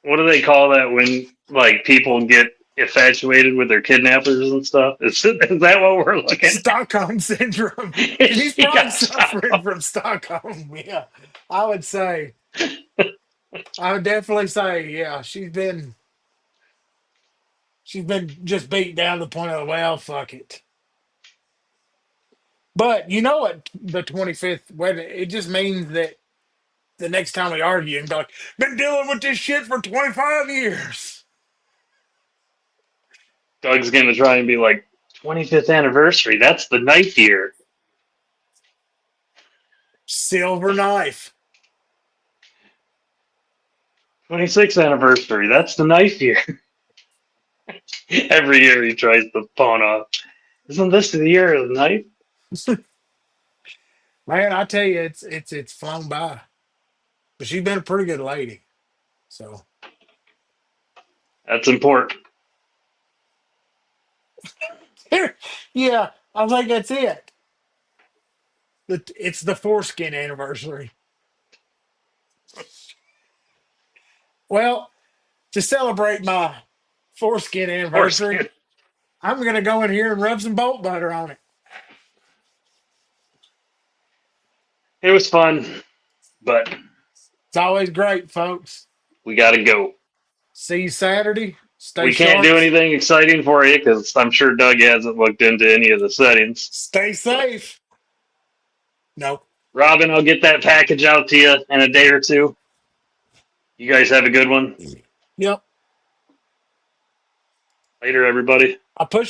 S2: What do they call that when like people get infatuated with their kidnappers and stuff? Is that what we're looking at?
S1: Stockholm syndrome. She's
S2: She
S1: probably
S2: got
S1: suffering
S2: stopped.
S1: from Stockholm. Yeah, I would say. I would definitely say, yeah, she's been just beat down to the point of well, fuck it. But you know what? The 25th wedding, it just means that the next time we argue, and be like, been dealing with this shit for 25 years.
S2: Doug's gonna try and be like 25th anniversary. That's the knife year.
S1: Silver knife.
S2: 26th anniversary. That's the knife year. Every year he tries to pawn off. Isn't this the year of the knife?
S1: Man, I tell you, it's flown by. But she's been a pretty good lady. So
S2: That's important.
S1: Yeah, I think that's it. It's the foreskin anniversary. Well, to celebrate my foreskin anniversary,
S2: Foreskin.
S1: I'm going to go in here and rub some bolt butter on it.
S2: It was fun, but
S1: It's always great, folks.
S2: we got to go.
S1: See you Saturday. Stay
S2: We can't do
S1: sharp.
S2: anything exciting for you because I'm sure Doug hasn't looked into any of the settings.
S1: Stay
S2: But
S1: safe. No.
S2: Robin, I'll get that package out to you in a day or two. You guys have a good one.
S1: Yep.
S2: Later, everybody.
S1: I pushed